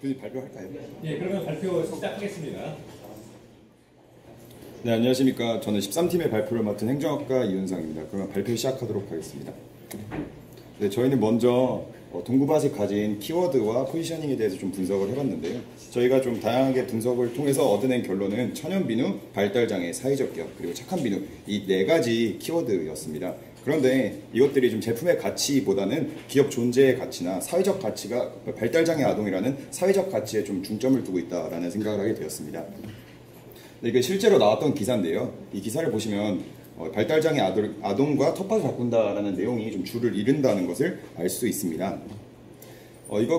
교수님 발표할까요? 예, 그러면 발표 시작하겠습니다. 네, 안녕하십니까. 저는 13팀의 발표를 맡은 행정학과 이윤상입니다. 그러면 발표 시작하도록 하겠습니다. 네, 저희는 먼저 동구밭이 가진 키워드와 포지셔닝에 대해서 좀 분석을 해봤는데요. 저희가 좀 다양하게 분석을 통해서 얻어낸 결론은 천연비누, 발달장애, 사회적 기업, 그리고 착한 비누 이 네 가지 키워드였습니다. 그런데 이것들이 좀 제품의 가치보다는 기업 존재의 가치나 사회적 가치가 발달장애 아동이라는 사회적 가치에 좀 중점을 두고 있다라는 생각을 하게 되었습니다. 이게 실제로 나왔던 기사인데요. 이 기사를 보시면 발달장애 아동과 텃밭을 바꾼다라는 내용이 좀 줄을 이룬다는 것을 알 수 있습니다.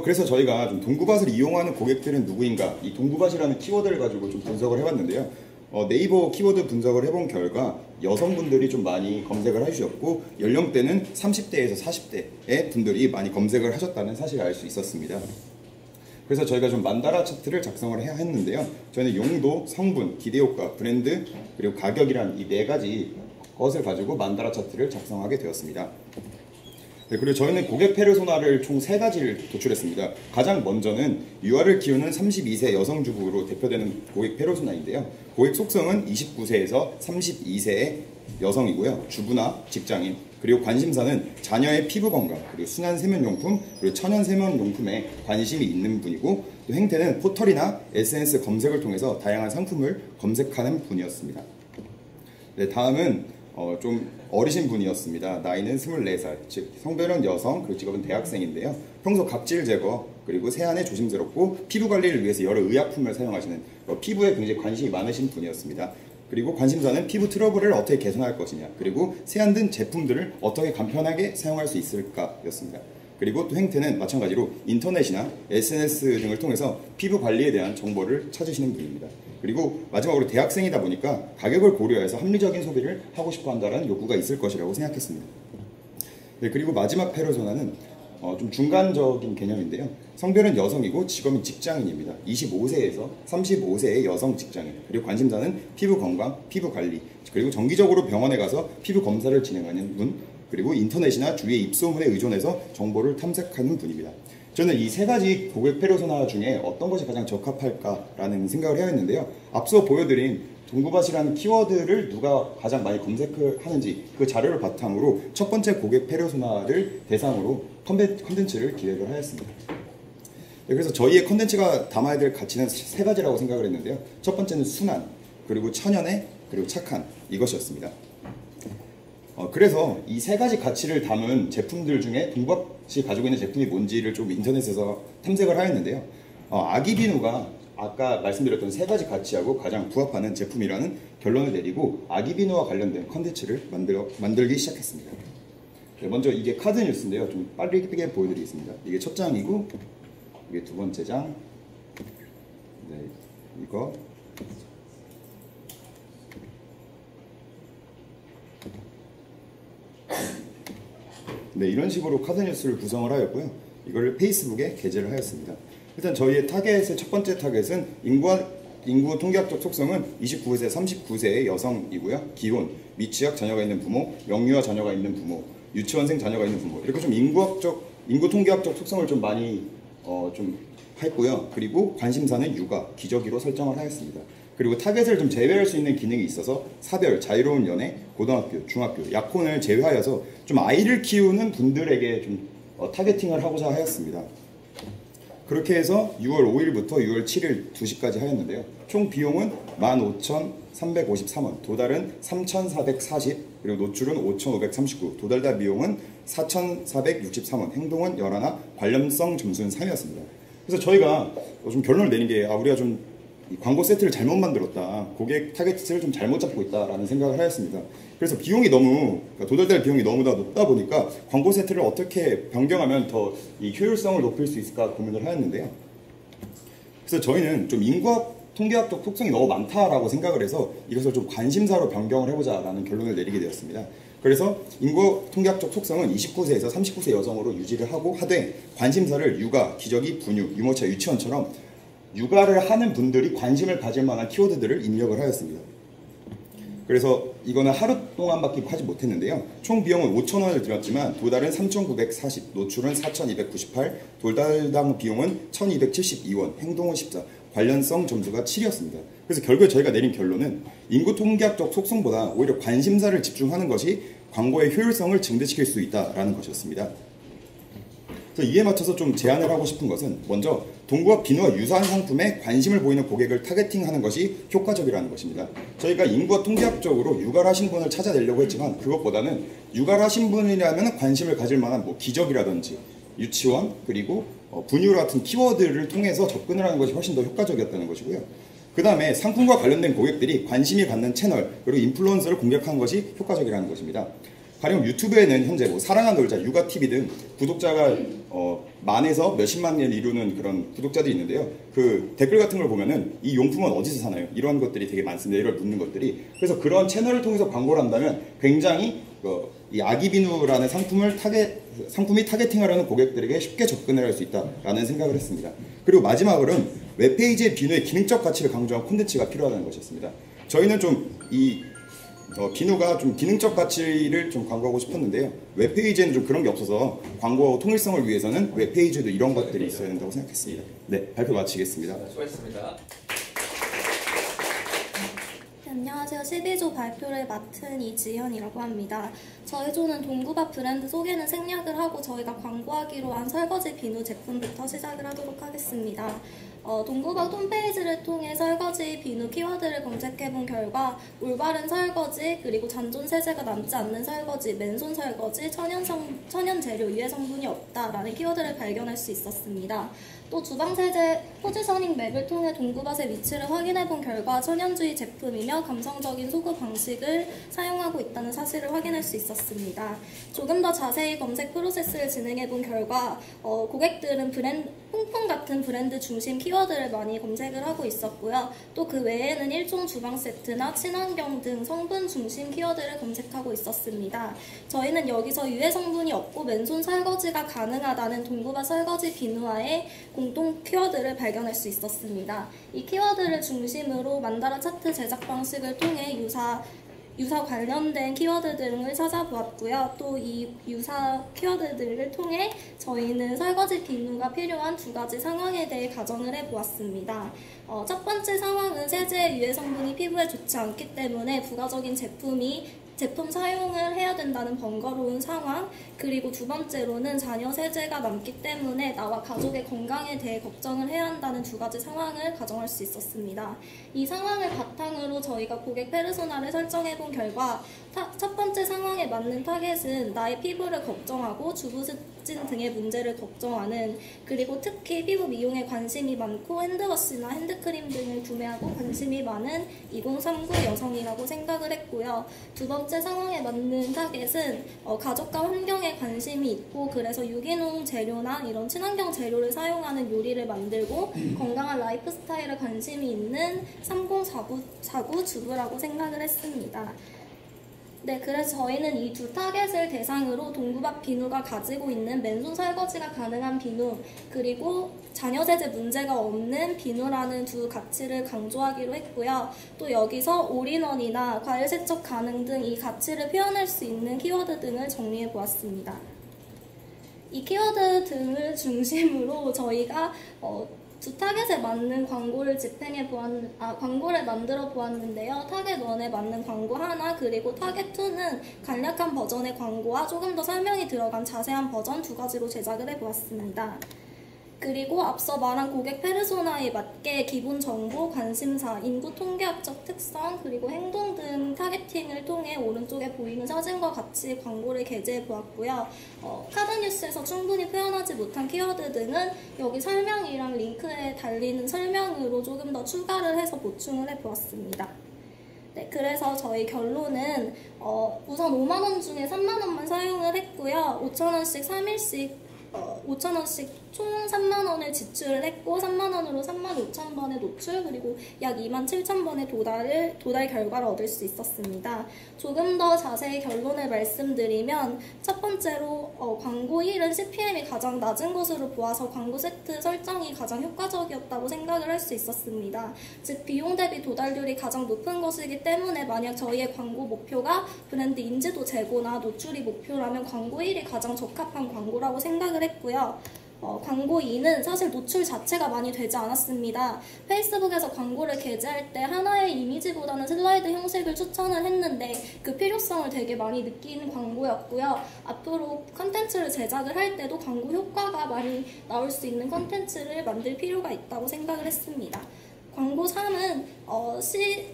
그래서 저희가 좀 동구밭을 이용하는 고객들은 누구인가, 이 동구밭이라는 키워드를 가지고 좀 분석을 해봤는데요. 네이버 키워드 분석을 해본 결과 여성분들이 좀 많이 검색을 해주셨고 연령대는 30대에서 40대의 분들이 많이 검색을 하셨다는 사실을 알 수 있었습니다. 그래서 저희가 좀 만다라 차트를 작성을 해야 했는데요. 저희는 용도, 성분, 기대효과, 브랜드, 그리고 가격이란 이 네 가지 것을 가지고 만다라 차트를 작성하게 되었습니다. 네, 그리고 저희는 고객 페르소나를 총 3가지를 도출했습니다. 가장 먼저는 유아를 키우는 32세 여성주부로 대표되는 고객 페르소나인데요. 고객 속성은 29세에서 32세의 여성이고요. 주부나 직장인, 그리고 관심사는 자녀의 피부 건강, 그리고 순환 세면용품, 그리고 천연 세면용품에 관심이 있는 분이고, 또 행태는 포털이나 SNS 검색을 통해서 다양한 상품을 검색하는 분이었습니다. 네, 다음은 좀 어리신 분이었습니다. 나이는 24살, 즉 성별은 여성, 그리고 직업은 대학생인데요. 평소 각질 제거, 그리고 세안에 조심스럽고 피부 관리를 위해서 여러 의약품을 사용하시는 피부에 굉장히 관심이 많으신 분이었습니다. 그리고 관심사는 피부 트러블을 어떻게 개선할 것이냐, 그리고 세안 등 제품들을 어떻게 간편하게 사용할 수 있을까였습니다. 그리고 또 행태는 마찬가지로 인터넷이나 SNS 등을 통해서 피부 관리에 대한 정보를 찾으시는 분입니다. 그리고 마지막으로 대학생이다 보니까 가격을 고려해서 합리적인 소비를 하고 싶어 한다는 요구가 있을 것이라고 생각했습니다. 네, 그리고 마지막 페르소나는 좀 중간적인 개념인데요. 성별은 여성이고 직업은 직장인입니다. 25세에서 35세의 여성 직장인, 그리고 관심사는 피부 건강, 피부 관리, 그리고 정기적으로 병원에 가서 피부 검사를 진행하는 분, 그리고 인터넷이나 주위의 입소문에 의존해서 정보를 탐색하는 분입니다. 저는 이 3가지 고객 페르소나 중에 어떤 것이 가장 적합할까라는 생각을 해야 했는데요. 앞서 보여드린 동구밭이라는 키워드를 누가 가장 많이 검색을 하는지 그 자료를 바탕으로 첫 번째 고객 페르소나를 대상으로 컨텐츠를 기획을 하였습니다. 네, 그래서 저희의 컨텐츠가 담아야 될 가치는 3가지라고 생각을 했는데요. 첫 번째는 순한, 그리고 천연의, 그리고 착한, 이것이었습니다. 그래서 이 3가지 가치를 담은 제품들 중에 동구밭이 가지고 있는 제품이 뭔지를 좀 인터넷에서 탐색을 하였는데요. 아기비누가 아까 말씀드렸던 3가지 가치하고 가장 부합하는 제품이라는 결론을 내리고 아기비누와 관련된 컨텐츠를 만들기 시작했습니다. 네, 먼저 이게 카드 뉴스인데요. 좀 빠르게 보여드리겠습니다. 이게 첫 장이고, 이게 두 번째 장, 네, 이거, 네, 이런 식으로 카드 뉴스를 구성을 하였고요. 이걸 페이스북에 게재를 하였습니다. 일단 저희의 타겟의 첫 번째 타겟은 인구 통계학적 속성은 29세, 39세의 여성이고요. 기혼, 미취학 자녀가 있는 부모, 명유아 자녀가 있는 부모, 유치원생 자녀가 있는 부모, 이렇게 좀 인구 통계학적 속성을 좀 많이 좀 했고요. 그리고 관심사는 육아, 기저귀로 설정을 하였습니다. 그리고 타겟을 좀 제외할 수 있는 기능이 있어서 사별, 자유로운 연애, 고등학교, 중학교, 약혼을 제외하여서 좀 아이를 키우는 분들에게 좀 타겟팅을 하고자 하였습니다. 그렇게 해서 6월 5일부터 6월 7일 2시까지 하였는데요. 총 비용은 15,353원, 도달은 3,440, 그리고 노출은 5,539, 도달다 비용은 4,463원, 행동은 11, 관련성 점수는 3이었습니다. 그래서 저희가 좀 결론을 내린 게 우리가 좀 광고 세트를 잘못 만들었다, 고객 타겟을 좀 잘못 잡고 있다라는 생각을 하였습니다. 그래서 비용이 도달될 비용이 너무 다 높다 보니까 광고 세트를 어떻게 변경하면 더 이 효율성을 높일 수 있을까 고민을 하였는데요. 그래서 저희는 좀 인구학 통계학적 속성이 너무 많다라고 생각을 해서 이것을 좀 관심사로 변경을 해보자라는 결론을 내리게 되었습니다. 그래서 인구 통계학적 속성은 29세에서 39세 여성으로 유지를 하되 관심사를 육아, 기저귀, 분유, 유모차, 유치원처럼 육아를 하는 분들이 관심을 가질 만한 키워드들을 입력을 하였습니다. 그래서 이거는 하루 동안밖에 하지 못했는데요. 총 비용은 5,000원을 들였지만 도달은 3,940, 노출은 4,298, 돌달당 비용은 1,272원, 행동은 14, 관련성 점수가 7이었습니다. 그래서 결국에 저희가 내린 결론은 인구 통계학적 속성보다 오히려 관심사를 집중하는 것이 광고의 효율성을 증대시킬 수 있다라는 것이었습니다. 그래서 이에 맞춰서 좀 제안을 하고 싶은 것은 먼저 동구와 비누와 유사한 상품에 관심을 보이는 고객을 타겟팅하는 것이 효과적이라는 것입니다. 저희가 인구와 통계학적으로 육아하신 분을 찾아내려고 했지만 그것보다는 육아하신 분이라면 관심을 가질 만한 기저귀라든지 유치원 그리고 분유 같은 키워드를 통해서 접근을 하는 것이 훨씬 더 효과적이었다는 것이고요. 그 다음에 상품과 관련된 고객들이 관심이 갖는 채널 그리고 인플루언서를 공략하는 것이 효과적이라는 것입니다. 가령 유튜브에는 현재 사랑한 놀자, 육아TV 등 구독자가 만에서 몇십만 을 이루는 그런 구독자들이 있는데요. 그 댓글 같은 걸 보면은 이 용품은 어디서 사나요? 이런 것들이 되게 많습니다. 이걸 묻는 것들이. 그래서 그런 채널을 통해서 광고를 한다면 굉장히 이 아기비누라는 상품이 타겟팅하려는 고객들에게 쉽게 접근을 할 수 있다라는 생각을 했습니다. 그리고 마지막으로는 웹페이지의 비누의 기능적 가치를 강조한 콘텐츠가 필요하다는 것이었습니다. 저희는 좀 비누가 좀 기능적 가치를 좀 광고하고 싶었는데요. 웹페이지에는 좀 그런 게 없어서 광고 통일성을 위해서는 웹페이지에도 이런 것들이 있어야 된다고 생각했습니다. 네, 발표 마치겠습니다. 수고하셨습니다. 안녕하세요. 12조 발표를 맡은 이지현이라고 합니다. 저희 조는 동구밥 브랜드 소개는 생략을 하고 저희가 광고하기로 한 설거지 비누 제품부터 시작을 하도록 하겠습니다. 동구밥 홈페이지를 통해 설거지 비누 키워드를 검색해본 결과 올바른 설거지, 그리고 잔존 세제가 남지 않는 설거지, 맨손 설거지, 천연 재료 유해 성분이 없다라는 키워드를 발견할 수 있었습니다. 또 주방세제 포지셔닝 맵을 통해 동구밭의 위치를 확인해본 결과 천연주의 제품이며 감성적인 소구 방식을 사용하고 있다는 사실을 확인할 수 있었습니다. 조금 더 자세히 검색 프로세스를 진행해본 결과 고객들은 퐁퐁 같은 브랜드 중심 키워드를 많이 검색을 하고 있었고요. 또 그 외에는 일종 주방 세트나 친환경 등 성분 중심 키워드를 검색하고 있었습니다. 저희는 여기서 유해 성분이 없고 맨손 설거지가 가능하다는 동구밭 설거지 비누화의 공동 키워드를 발견할 수 있었습니다. 이 키워드를 중심으로 만다라 차트 제작 방식을 통해 유사 관련된 키워드 등을 찾아보았고요. 또 이 유사 키워드들을 통해 저희는 설거지 비누가 필요한 두 가지 상황에 대해 가정을 해보았습니다. 첫 번째 상황은 세제 유해 성분이 피부에 좋지 않기 때문에 부가적인 제품 사용을 해야 된다는 번거로운 상황, 그리고 두 번째로는 자녀 세제가 남기 때문에 나와 가족의 건강에 대해 걱정을 해야 한다는 두 가지 상황을 가정할 수 있었습니다. 이 상황을 바탕으로 저희가 고객 페르소나를 설정해 본 결과 첫 번째 상황에 맞는 타겟은 나의 피부를 걱정하고 주부진 등의 문제를 걱정하는, 그리고 특히 피부 미용에 관심이 많고 핸드워시나 핸드크림 등을 구매하고 관심이 많은 2039 여성이라고 생각을 했고요. 두 번째 상황에 맞는 타겟은 가족과 환경에 관심이 있고 그래서 유기농 재료나 이런 친환경 재료를 사용하는 요리를 만들고 건강한 라이프 스타일에 관심이 있는 3049 주부라고 생각을 했습니다. 네, 그래서 저희는 이 두 타겟을 대상으로 동구밥 비누가 가지고 있는 맨손 설거지가 가능한 비누, 그리고 자녀 세제 문제가 없는 비누라는 두 가치를 강조하기로 했고요. 또 여기서 올인원이나 과일 세척 가능 등 이 가치를 표현할 수 있는 키워드 등을 정리해 보았습니다. 이 키워드 등을 중심으로 저희가 두 타겟에 맞는 광고를 광고를 만들어 보았는데요. 타겟 1에 맞는 광고 하나, 그리고 타겟 2는 간략한 버전의 광고와 조금 더 설명이 들어간 자세한 버전 두 가지로 제작을 해 보았습니다. 그리고 앞서 말한 고객 페르소나에 맞게 기본 정보, 관심사, 인구 통계학적 특성, 그리고 행동 등 타겟팅을 통해 오른쪽에 보이는 사진과 같이 광고를 게재해 보았고요. 카드뉴스에서 충분히 표현하지 못한 키워드 등은 여기 설명이랑 링크에 달리는 설명으로 조금 더 추가를 해서 보충을 해 보았습니다. 네, 그래서 저희 결론은 우선 5만원 중에 3만원만 사용을 했고요. 5,000원씩 3일씩 5,000원씩 총 3만 원을 지출을 했고 3만 원으로 3만 5천 번의 노출 그리고 약 2만 7천 번의 도달 결과를 얻을 수 있었습니다. 조금 더 자세히 결론을 말씀드리면 첫 번째로 광고 1은 CPM이 가장 낮은 것으로 보아서 광고 세트 설정이 가장 효과적이었다고 생각을 할 수 있었습니다. 즉 비용 대비 도달률이 가장 높은 것이기 때문에 만약 저희의 광고 목표가 브랜드 인지도 제고나 노출이 목표라면 광고 1이 가장 적합한 광고라고 생각을 했고요. 광고 2는 사실 노출 자체가 많이 되지 않았습니다. 페이스북에서 광고를 게재할 때 하나의 이미지보다는 슬라이드 형식을 추천을 했는데 그 필요성을 되게 많이 느끼는 광고였고요. 앞으로 컨텐츠를 제작을 할 때도 광고 효과가 많이 나올 수 있는 컨텐츠를 만들 필요가 있다고 생각을 했습니다. 광고 3은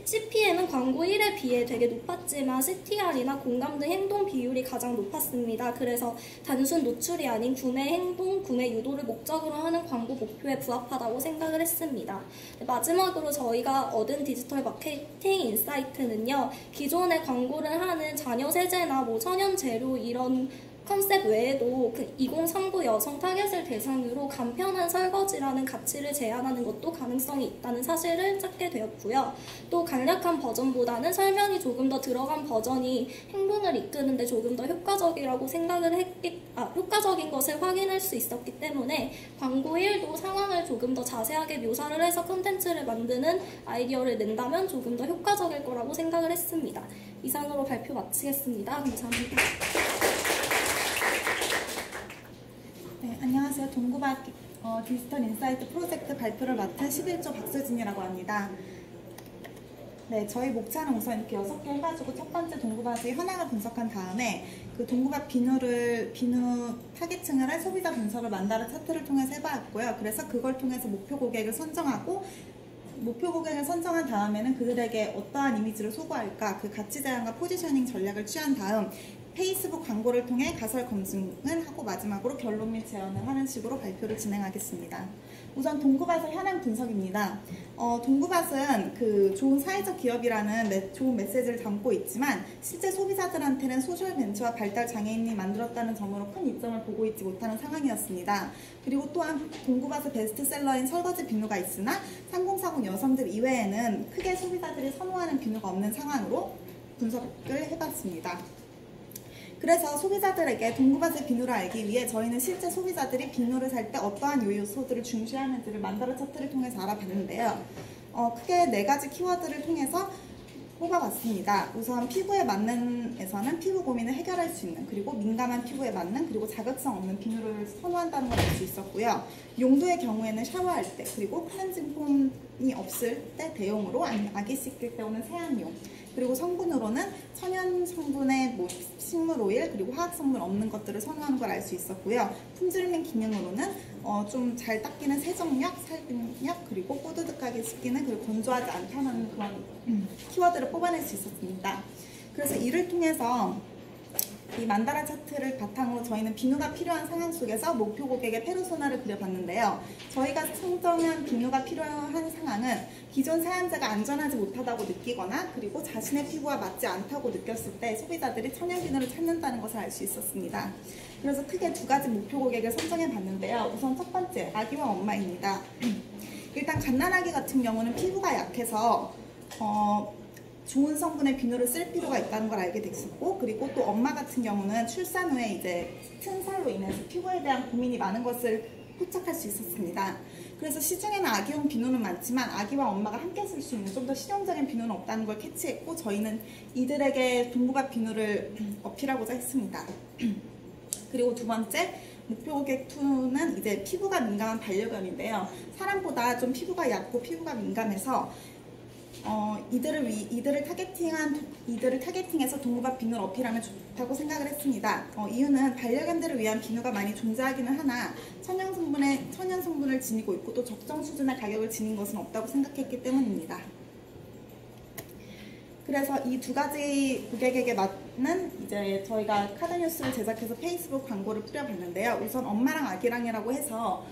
CPM은 광고 1에 비해 되게 높았지만 CTR이나 공감 등 행동 비율이 가장 높았습니다. 그래서 단순 노출이 아닌 구매 행동, 구매 유도를 목적으로 하는 광고 목표에 부합하다고 생각을 했습니다. 마지막으로 저희가 얻은 디지털 마케팅 인사이트는요. 기존에 광고를 하는 자녀 세제나 천연 재료 이런 컨셉 외에도 2039 여성 타겟을 대상으로 간편한 설거지라는 가치를 제안하는 것도 가능성이 있다는 사실을 찾게 되었고요. 또 간략한 버전보다는 설명이 조금 더 들어간 버전이 행동을 이끄는데 조금 더 효과적이라고 효과적인 것을 확인할 수 있었기 때문에 광고 1도 상황을 조금 더 자세하게 묘사를 해서 콘텐츠를 만드는 아이디어를 낸다면 조금 더 효과적일 거라고 생각을 했습니다. 이상으로 발표 마치겠습니다. 감사합니다. 네, 안녕하세요. 동구바 디지털 인사이트 프로젝트 발표를 맡은 11조 박수진이라고 합니다. 네, 저희 목차는 우선 이렇게 6개 해가지고 첫 번째 동구바지 현황을 분석한 다음에 그 동구바 비누 타겟층을 할 소비자 분석을 만다라 차트를 통해서 해봤고요. 그래서 그걸 통해서 목표 고객을 선정하고 목표 고객을 선정한 다음에는 그들에게 어떠한 이미지를 소구할까 그 가치 제안과 포지셔닝 전략을 취한 다음 페이스북 광고를 통해 가설 검증을 하고 마지막으로 결론 및 제안을 하는 식으로 발표를 진행하겠습니다. 우선 동구밭의 현황 분석입니다. 동구밭은 그 좋은 사회적 기업이라는 좋은 메시지를 담고 있지만 실제 소비자들한테는 소셜 벤처와 발달 장애인이 만들었다는 점으로 큰 이점을 보고 있지 못하는 상황이었습니다. 그리고 또한 동구밭의 베스트셀러인 설거지 비누가 있으나 3040 여성들 이외에는 크게 소비자들이 선호하는 비누가 없는 상황으로 분석을 해봤습니다. 그래서 소비자들에게 동구밭의 비누를 알기 위해 저희는 실제 소비자들이 비누를 살 때 어떠한 요소들을 중시하는지를 만다라 차트를 통해서 알아봤는데요. 크게 4가지 키워드를 통해서 뽑아봤습니다. 우선 피부에 맞는 에서는 피부 고민을 해결할 수 있는 그리고 민감한 피부에 맞는 그리고 자극성 없는 비누를 선호한다는 걸 알 수 있었고요. 용도의 경우에는 샤워할 때 그리고 클렌징 폼이 없을 때 대용으로 아니면 아기 씻길 때 오는 세안용 그리고 성분으로는 천연 성분의 식물 오일 그리고 화학 성분 없는 것들을 선호하는 걸 알 수 있었고요. 품질 및 기능으로는 좀 잘 닦이는 세정력, 살균력 그리고 뽀드득하게 씻기는 그리고 건조하지 않다는 그런 키워드를 뽑아낼 수 있었습니다. 그래서 이를 통해서 이 만다라 차트를 바탕으로 저희는 비누가 필요한 상황 속에서 목표 고객의 페르소나를 그려봤는데요. 저희가 선정한 비누가 필요한 상황은 기존 사용자가 안전하지 못하다고 느끼거나 그리고 자신의 피부와 맞지 않다고 느꼈을 때 소비자들이 천연 비누를 찾는다는 것을 알 수 있었습니다. 그래서 크게 2가지 목표 고객을 선정해 봤는데요. 우선 첫 번째, 아기와 엄마입니다. 일단 갓난아기 같은 경우는 피부가 약해서 좋은 성분의 비누를 쓸 필요가 있다는 걸 알게 됐었고 그리고 또 엄마 같은 경우는 출산 후에 이제 튼살로 인해서 피부에 대한 고민이 많은 것을 포착할 수 있었습니다. 그래서 시중에는 아기용 비누는 많지만 아기와 엄마가 함께 쓸 수 있는 좀 더 실용적인 비누는 없다는 걸 캐치했고 저희는 이들에게 동구밭 비누를 어필하고자 했습니다. 그리고 2번째 목표 고객 2는 이제 피부가 민감한 반려견인데요. 사람보다 좀 피부가 얇고 피부가 민감해서 이들을 타겟팅해서 동구밭 비누를 어필하면 좋다고 생각을 했습니다. 이유는 반려견들을 위한 비누가 많이 존재하기는 하나 천연 성분을 지니고 있고 또 적정 수준의 가격을 지닌 것은 없다고 생각했기 때문입니다. 그래서 이 2가지 고객에게 맞는 이제 저희가 카드뉴스를 제작해서 페이스북 광고를 뿌려봤는데요. 우선 엄마랑 아기랑이라고 해서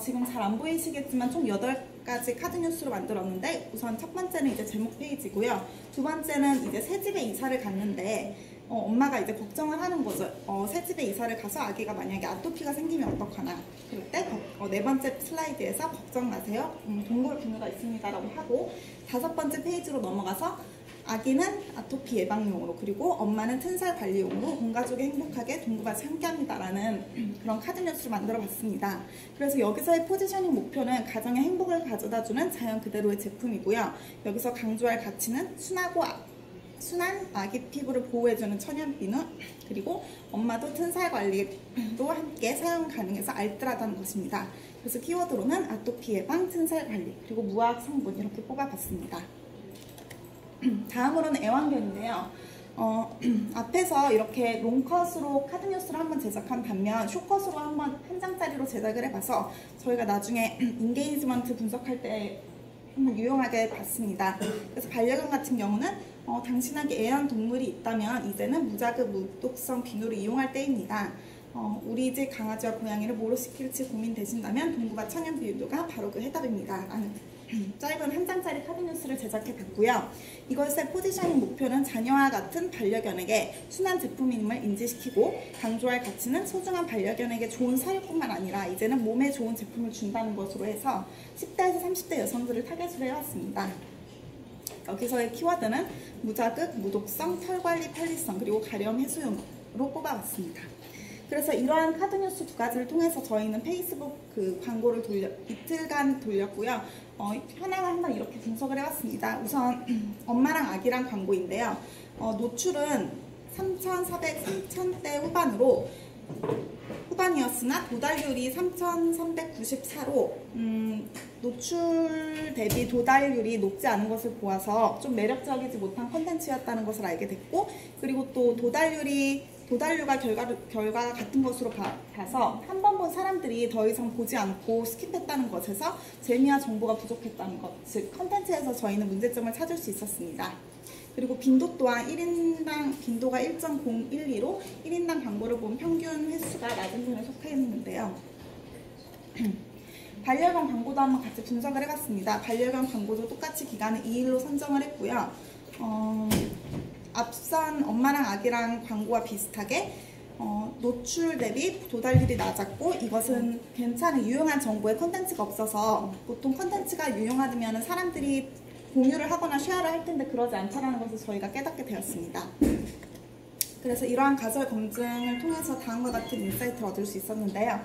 지금 잘 안 보이시겠지만 총 8가지 카드뉴스로 만들었는데 우선 첫 번째는 이제 제목 페이지고요. 2번째는 이제 새 집에 이사를 갔는데 엄마가 이제 걱정을 하는 거죠. 새 집에 이사를 가서 아기가 만약에 아토피가 생기면 어떡하나. 그럴 때 네 번째 슬라이드에서 걱정 마세요. 동굴 비누가 있습니다라고 하고 5번째 페이지로 넘어가서 아기는 아토피 예방용으로 그리고 엄마는 튼살 관리용으로 온 가족이 행복하게 동구밭이 함께합니다라는 그런 카드 뉴스를 만들어 봤습니다. 그래서 여기서의 포지셔닝 목표는 가정의 행복을 가져다주는 자연 그대로의 제품이고요. 여기서 강조할 가치는 순한 아기 피부를 보호해주는 천연비누 그리고 엄마도 튼살 관리도 함께 사용 가능해서 알뜰하다는 것입니다. 그래서 키워드로는 아토피 예방, 튼살 관리 그리고 무화학 성분 이렇게 뽑아봤습니다. 다음으로는 애완견인데요. 앞에서 이렇게 롱컷으로 카드뉴스를 한번 제작한 반면 숏컷으로 한번 한 장짜리로 제작을 해봐서 저희가 나중에 인게이지먼트 분석할 때 한번 유용하게 봤습니다. 그래서 반려견 같은 경우는 당신에게 애완동물이 있다면 이제는 무자극 무독성 비누를 이용할 때입니다. 우리 집 강아지와 고양이를 뭐로 시킬지 고민되신다면 동구밭 천연 비누가 바로 그 해답입니다. 라는 짧은 한 장짜리 카드 뉴스를 제작해 봤고요. 이것의 포지셔닝 목표는 자녀와 같은 반려견에게 순한 제품임을 인지시키고 강조할 가치는 소중한 반려견에게 좋은 사료뿐만 아니라 이제는 몸에 좋은 제품을 준다는 것으로 해서 10대에서 30대 여성들을 타겟으로 해왔습니다. 여기서의 키워드는 무자극, 무독성, 털관리 편리성 그리고 가려움 해소용으로 뽑아봤습니다. 그래서 이러한 카드 뉴스 2가지를 통해서 저희는 페이스북 광고를 이틀간 돌렸고요. 하나하나 한번 이렇게 분석을 해봤습니다. 우선 엄마랑 아기랑 광고인데요. 노출은 3,400대 후반이었으나 도달률이 3,394로 노출 대비 도달률이 높지 않은 것을 보아서 좀 매력적이지 못한 콘텐츠였다는 것을 알게 됐고 그리고 또 도달률과 결과가 같은 것으로 봐서 한 번 본 사람들이 더 이상 보지 않고 스킵했다는 것에서 재미와 정보가 부족했다는 것, 즉 컨텐츠에서 저희는 문제점을 찾을 수 있었습니다. 그리고 빈도 또한 1인당 빈도가 1.012로 1인당 광고를 본 평균 횟수가 낮은 편에 속했는데요. 반려견 광고도 한번 같이 분석을 해봤습니다. 반려견 광고도 똑같이 기간을 2일로 선정을 했고요. 앞선 엄마랑 아기랑 광고와 비슷하게 노출 대비 도달률이 낮았고 이것은 괜찮은 유용한 정보의 컨텐츠가 없어서 보통 컨텐츠가 유용하면 사람들이 공유를 하거나 쉐어를 할 텐데 그러지 않다는 것을 저희가 깨닫게 되었습니다. 그래서 이러한 가설 검증을 통해서 다음과 같은 인사이트를 얻을 수 있었는데요.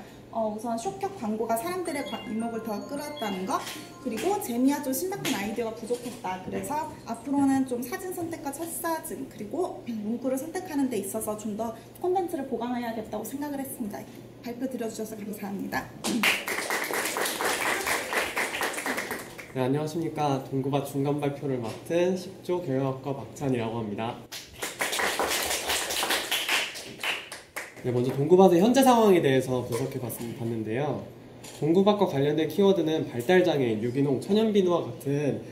우선 쇼컷 광고가 사람들의 이목을 더 끌었다는 것 그리고 재미와 좀 신박한 아이디어가 부족했다. 그래서 앞으로는 좀 사진 선택과 첫 사진 그리고 문구를 선택하는 데 있어서 좀 더 콘텐츠를 보강해야겠다고 생각을 했습니다. 발표 드려주셔서 감사합니다. 네, 안녕하십니까. 동구밭 중간 발표를 맡은 10조 경영학과 박찬이라고 합니다. 네, 먼저 동구밭의 현재 상황에 대해서 분석해 봤는데요. 동구밭과 관련된 키워드는 발달장애인, 유기농, 천연비누와 같은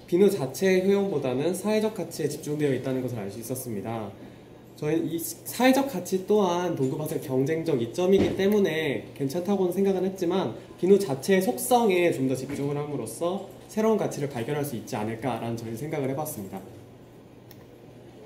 비누 자체의 효용보다는 사회적 가치에 집중되어 있다는 것을 알 수 있었습니다. 저희는 이 사회적 가치 또한 동구밭의 경쟁적 이점이기 때문에 괜찮다고는 생각은 했지만 비누 자체의 속성에 좀 더 집중을 함으로써 새로운 가치를 발견할 수 있지 않을까라는 저희 생각을 해봤습니다.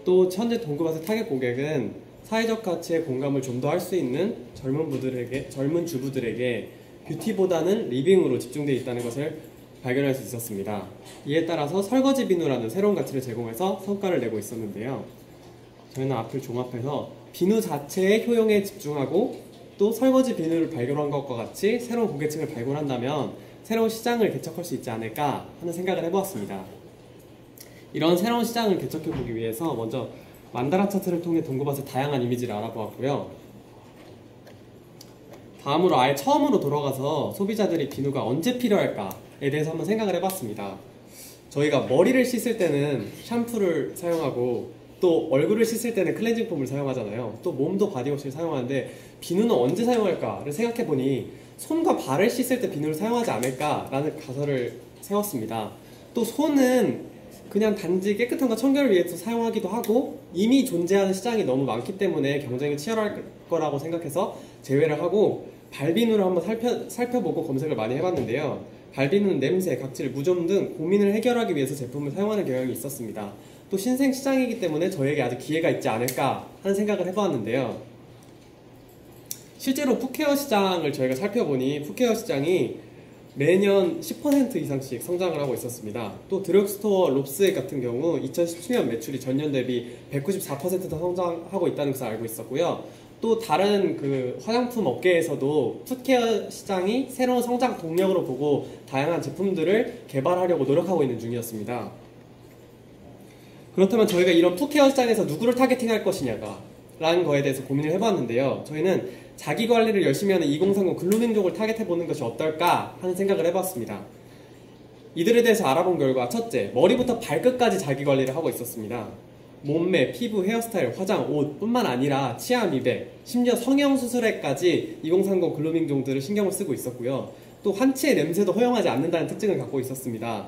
또 현재 동구밭의 타겟 고객은 사회적 가치에 공감을 좀 더 할 수 있는 젊은 주부들에게 뷰티보다는 리빙으로 집중되어 있다는 것을 발견할 수 있었습니다. 이에 따라서 설거지 비누라는 새로운 가치를 제공해서 성과를 내고 있었는데요. 저희는 앞을 종합해서 비누 자체의 효용에 집중하고 또 설거지 비누를 발견한 것과 같이 새로운 고객층을 발굴한다면 새로운 시장을 개척할 수 있지 않을까 하는 생각을 해보았습니다. 이런 새로운 시장을 개척해보기 위해서 먼저 만다라 차트를 통해 동구밭의 다양한 이미지를 알아보았고요. 다음으로 아예 처음으로 돌아가서 소비자들이 비누가 언제 필요할까에 대해서 한번 생각을 해봤습니다. 저희가 머리를 씻을 때는 샴푸를 사용하고 또 얼굴을 씻을 때는 클렌징 폼을 사용하잖아요. 또 몸도 바디워시를 사용하는데 비누는 언제 사용할까를 생각해보니 손과 발을 씻을 때 비누를 사용하지 않을까라는 가설을 세웠습니다. 또 손은 그냥 단지 깨끗한 거 청결을 위해서 사용하기도 하고 이미 존재하는 시장이 너무 많기 때문에 경쟁이 치열할 거라고 생각해서 제외를 하고 발비누를 한번 살펴보고 검색을 많이 해봤는데요. 발비누는 냄새, 각질, 무좀 등 고민을 해결하기 위해서 제품을 사용하는 경향이 있었습니다. 또 신생 시장이기 때문에 저에게 아직 기회가 있지 않을까 하는 생각을 해보았는데요. 실제로 풋케어 시장을 저희가 살펴보니 풋케어 시장이 매년 10% 이상씩 성장을 하고 있었습니다. 또 드럭스토어 롭스액 같은 경우 2017년 매출이 전년 대비 194%더 성장하고 있다는 것을 알고 있었고요. 또 다른 그 화장품 업계에서도 풋케어 시장이 새로운 성장 동력으로 보고 다양한 제품들을 개발하려고 노력하고 있는 중이었습니다. 그렇다면 저희가 이런 풋케어 시장에서 누구를 타겟팅할 것이냐가 라는 거에 대해서 고민을 해봤는데요. 저희는 자기 관리를 열심히 하는 2030 글루밍족을 타겟해보는 것이 어떨까 하는 생각을 해봤습니다. 이들에 대해서 알아본 결과 첫째, 머리부터 발끝까지 자기 관리를 하고 있었습니다. 몸매, 피부, 헤어스타일, 화장, 옷 뿐만 아니라 치아 미백, 심지어 성형수술에까지 2030 글루밍종들을 신경을 쓰고 있었고요. 또 한치의 냄새도 허용하지 않는다는 특징을 갖고 있었습니다.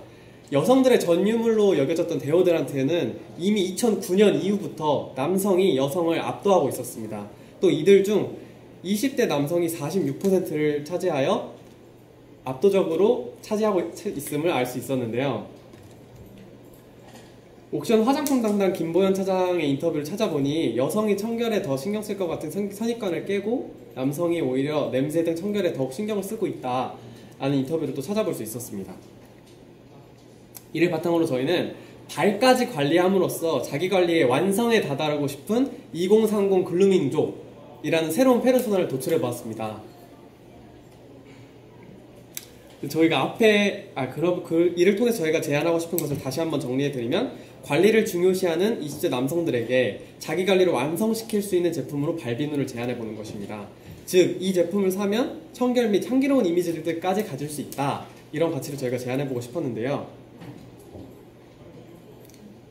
여성들의 전유물로 여겨졌던 데오드란트는 이미 2009년 이후부터 남성이 여성을 압도하고 있었습니다. 또 이들 중 20대 남성이 46%를 차지하여 압도적으로 차지하고 있음을 알 수 있었는데요. 옥션 화장품 담당 김보현 차장의 인터뷰를 찾아보니 여성이 청결에 더 신경 쓸 것 같은 선입관을 깨고 남성이 오히려 냄새 등 청결에 더욱 신경을 쓰고 있다라는 인터뷰를 또 찾아볼 수 있었습니다. 이를 바탕으로 저희는 발까지 관리함으로써 자기 관리의 완성에 다다르고 싶은 2030 글루밍족이라는 새로운 페르소나를 도출해 보았습니다. 저희가 이를 통해서 저희가 제안하고 싶은 것을 다시 한번 정리해드리면, 관리를 중요시하는 20대 남성들에게 자기 관리를 완성시킬 수 있는 제품으로 발비누를 제안해보는 것입니다. 즉, 이 제품을 사면 청결 및 향기로운 이미지들까지 가질 수 있다, 이런 가치를 저희가 제안해보고 싶었는데요.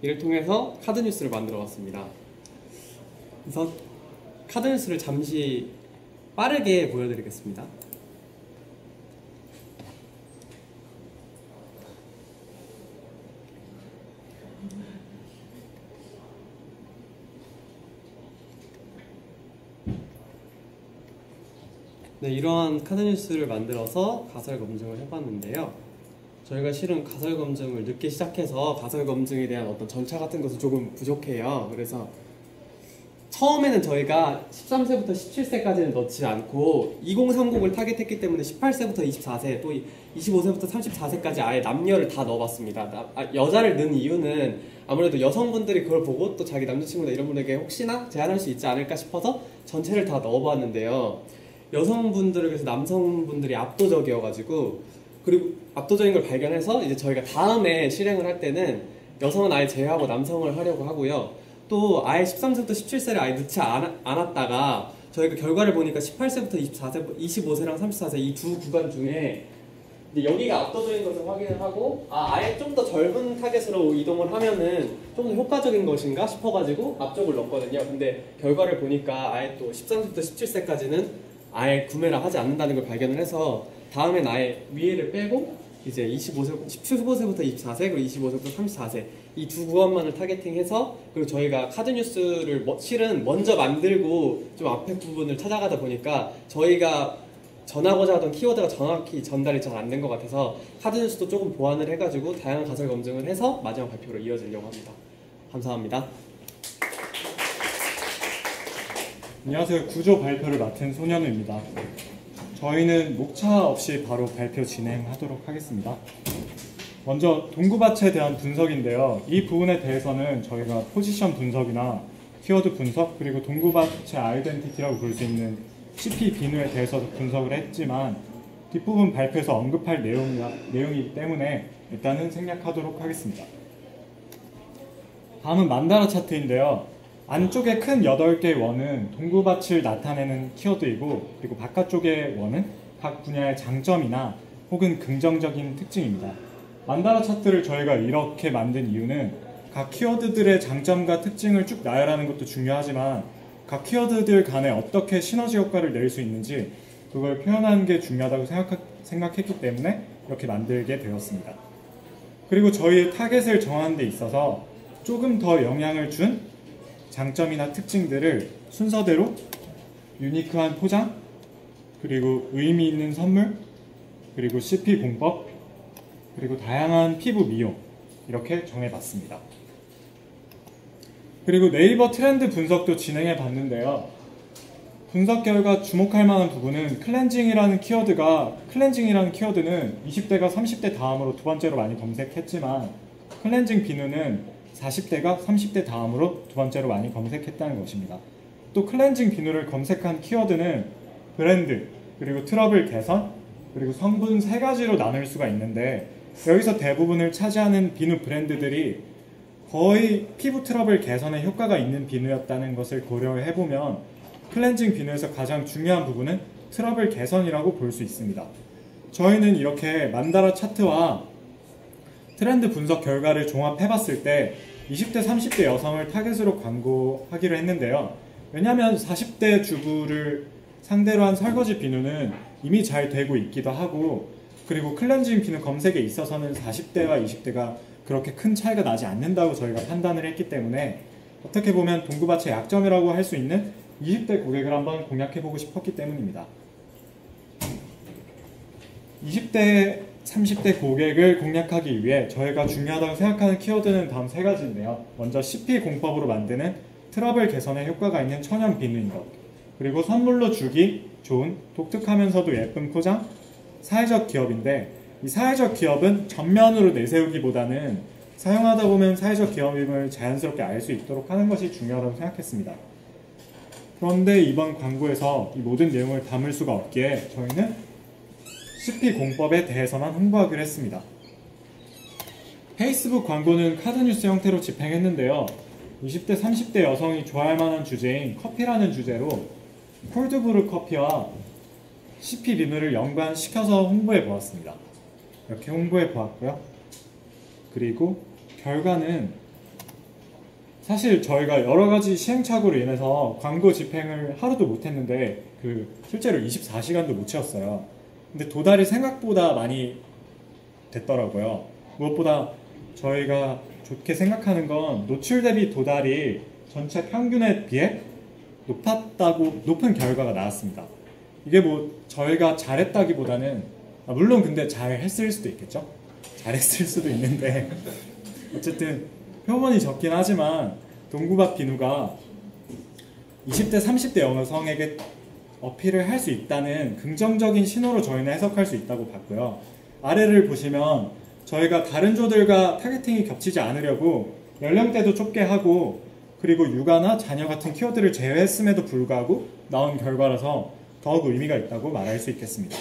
이를 통해서 카드뉴스를 만들어 봤습니다. 그래서 카드뉴스를 잠시 빠르게 보여드리겠습니다. 네, 이러한 카드뉴스를 만들어서 가설 검증을 해봤는데요. 저희가 실은 가설 검증을 늦게 시작해서 가설 검증에 대한 어떤 절차 같은 것은 조금 부족해요. 그래서 처음에는 저희가 13세부터 17세까지는 넣지 않고 2030을 타겟했기 때문에 18세부터 24세 또 25세부터 34세까지 아예 남녀를 다 넣어봤습니다. 여자를 넣은 이유는 아무래도 여성분들이 그걸 보고 또 자기 남자친구나 이런 분에게 혹시나 제안할 수 있지 않을까 싶어서 전체를 다 넣어봤는데요. 여성분들에 비해서 남성분들이 압도적이어가지고, 그리고 압도적인 걸 발견해서 이제 저희가 다음에 실행을 할 때는 여성은 아예 제외하고 남성을 하려고 하고요. 또 아예 13세부터 17세를 아예 넣지 않았다가 저희가 결과를 보니까 18세부터 24세, 25세랑 34세 이 두 구간 중에 이제 여기가 압도적인 것을 확인을 하고 아예 좀 더 젊은 타겟으로 이동을 하면은 좀 더 효과적인 것인가 싶어가지고 앞쪽을 넣었거든요. 근데 결과를 보니까 아예 또 13세부터 17세까지는 아예 구매를 하지 않는다는 걸 발견을 해서 다음엔 아예 위에를 빼고 이제 15세부터 24세 그리고 25세부터 34세 이 두 구간만을 타겟팅해서, 그리고 저희가 카드뉴스를 실은 먼저 만들고 좀 앞에 부분을 찾아가다 보니까 저희가 전하고자 하던 키워드가 정확히 전달이 잘 안 된 것 같아서 카드뉴스도 조금 보완을 해가지고 다양한 가설 검증을 해서 마지막 발표로 이어지려고 합니다. 감사합니다. 안녕하세요. 구조 발표를 맡은 손현우입니다. 저희는 목차 없이 바로 발표 진행하도록 하겠습니다. 먼저 동구밭에 대한 분석인데요. 이 부분에 대해서는 저희가 포지션 분석이나 키워드 분석, 그리고 동구밭의 아이덴티티라고 부를 수 있는 CP 비누에 대해서도 분석을 했지만 뒷부분 발표에서 언급할 내용이기 때문에 일단은 생략하도록 하겠습니다. 다음은 만다라 차트인데요. 안쪽에 큰 8개의 원은 동구밭을 나타내는 키워드이고, 그리고 바깥쪽의 원은 각 분야의 장점이나 혹은 긍정적인 특징입니다. 만다라 차트를 저희가 이렇게 만든 이유는 각 키워드들의 장점과 특징을 쭉 나열하는 것도 중요하지만 각 키워드들 간에 어떻게 시너지 효과를 낼 수 있는지 그걸 표현하는 게 중요하다고 생각했기 때문에 이렇게 만들게 되었습니다. 그리고 저희의 타겟을 정하는 데 있어서 조금 더 영향을 준 장점이나 특징들을 순서대로 유니크한 포장, 그리고 의미 있는 선물, 그리고 CP 공법, 그리고 다양한 피부 미용, 이렇게 정해봤습니다. 그리고 네이버 트렌드 분석도 진행해 봤는데요. 분석 결과 주목할 만한 부분은 클렌징이라는 키워드는 20대가 30대 다음으로 두 번째로 많이 검색했지만 클렌징 비누는 40대가 30대 다음으로 두 번째로 많이 검색했다는 것입니다. 또 클렌징 비누를 검색한 키워드는 브랜드, 그리고 트러블 개선, 그리고 성분 세 가지로 나눌 수가 있는데 여기서 대부분을 차지하는 비누 브랜드들이 거의 피부 트러블 개선에 효과가 있는 비누였다는 것을 고려해보면 클렌징 비누에서 가장 중요한 부분은 트러블 개선이라고 볼 수 있습니다. 저희는 이렇게 만다라 차트와 트렌드 분석 결과를 종합해봤을 때 20대, 30대 여성을 타겟으로 광고하기로 했는데요. 왜냐하면 40대 주부를 상대로 한 설거지 비누는 이미 잘 되고 있기도 하고, 그리고 클렌징 비누 검색에 있어서는 40대와 20대가 그렇게 큰 차이가 나지 않는다고 저희가 판단을 했기 때문에 어떻게 보면 동구밭의 약점이라고 할 수 있는 20대 고객을 한번 공략해보고 싶었기 때문입니다. 20대, 30대 고객을 공략하기 위해 저희가 중요하다고 생각하는 키워드는 다음 세 가지인데요. 먼저 CP 공법으로 만드는 트러블 개선에 효과가 있는 천연 비누인 것, 그리고 선물로 주기 좋은 독특하면서도 예쁜 포장, 사회적 기업인데 이 사회적 기업은 전면으로 내세우기보다는 사용하다 보면 사회적 기업임을 자연스럽게 알 수 있도록 하는 것이 중요하다고 생각했습니다. 그런데 이번 광고에서 이 모든 내용을 담을 수가 없기에 저희는 CP 공법에 대해서만 홍보하기로 했습니다. 페이스북 광고는 카드뉴스 형태로 집행했는데요. 20대, 30대 여성이 좋아할 만한 주제인 커피라는 주제로 콜드브루 커피와 CP 비누를 연관시켜서 홍보해 보았습니다. 이렇게 홍보해 보았고요. 그리고 결과는 사실 저희가 여러가지 시행착오로 인해서 광고 집행을 하루도 못했는데 실제로 24시간도 못 채웠어요. 근데 도달이 생각보다 많이 됐더라고요. 무엇보다 저희가 좋게 생각하는 건 노출 대비 도달이 전체 평균에 비해 높은 결과가 나왔습니다. 이게 저희가 잘했다기보다는 물론 근데 잘했을 수도 있겠죠? 잘했을 수도 있는데 어쨌든 표본이 적긴 하지만 동구밭 비누가 20대 30대 여성에게 어필을 할 수 있다는 긍정적인 신호로 저희는 해석할 수 있다고 봤고요. 아래를 보시면 저희가 다른 조들과 타겟팅이 겹치지 않으려고 연령대도 좁게 하고 그리고 육아나 자녀 같은 키워드를 제외했음에도 불구하고 나온 결과라서 더욱 의미가 있다고 말할 수 있겠습니다.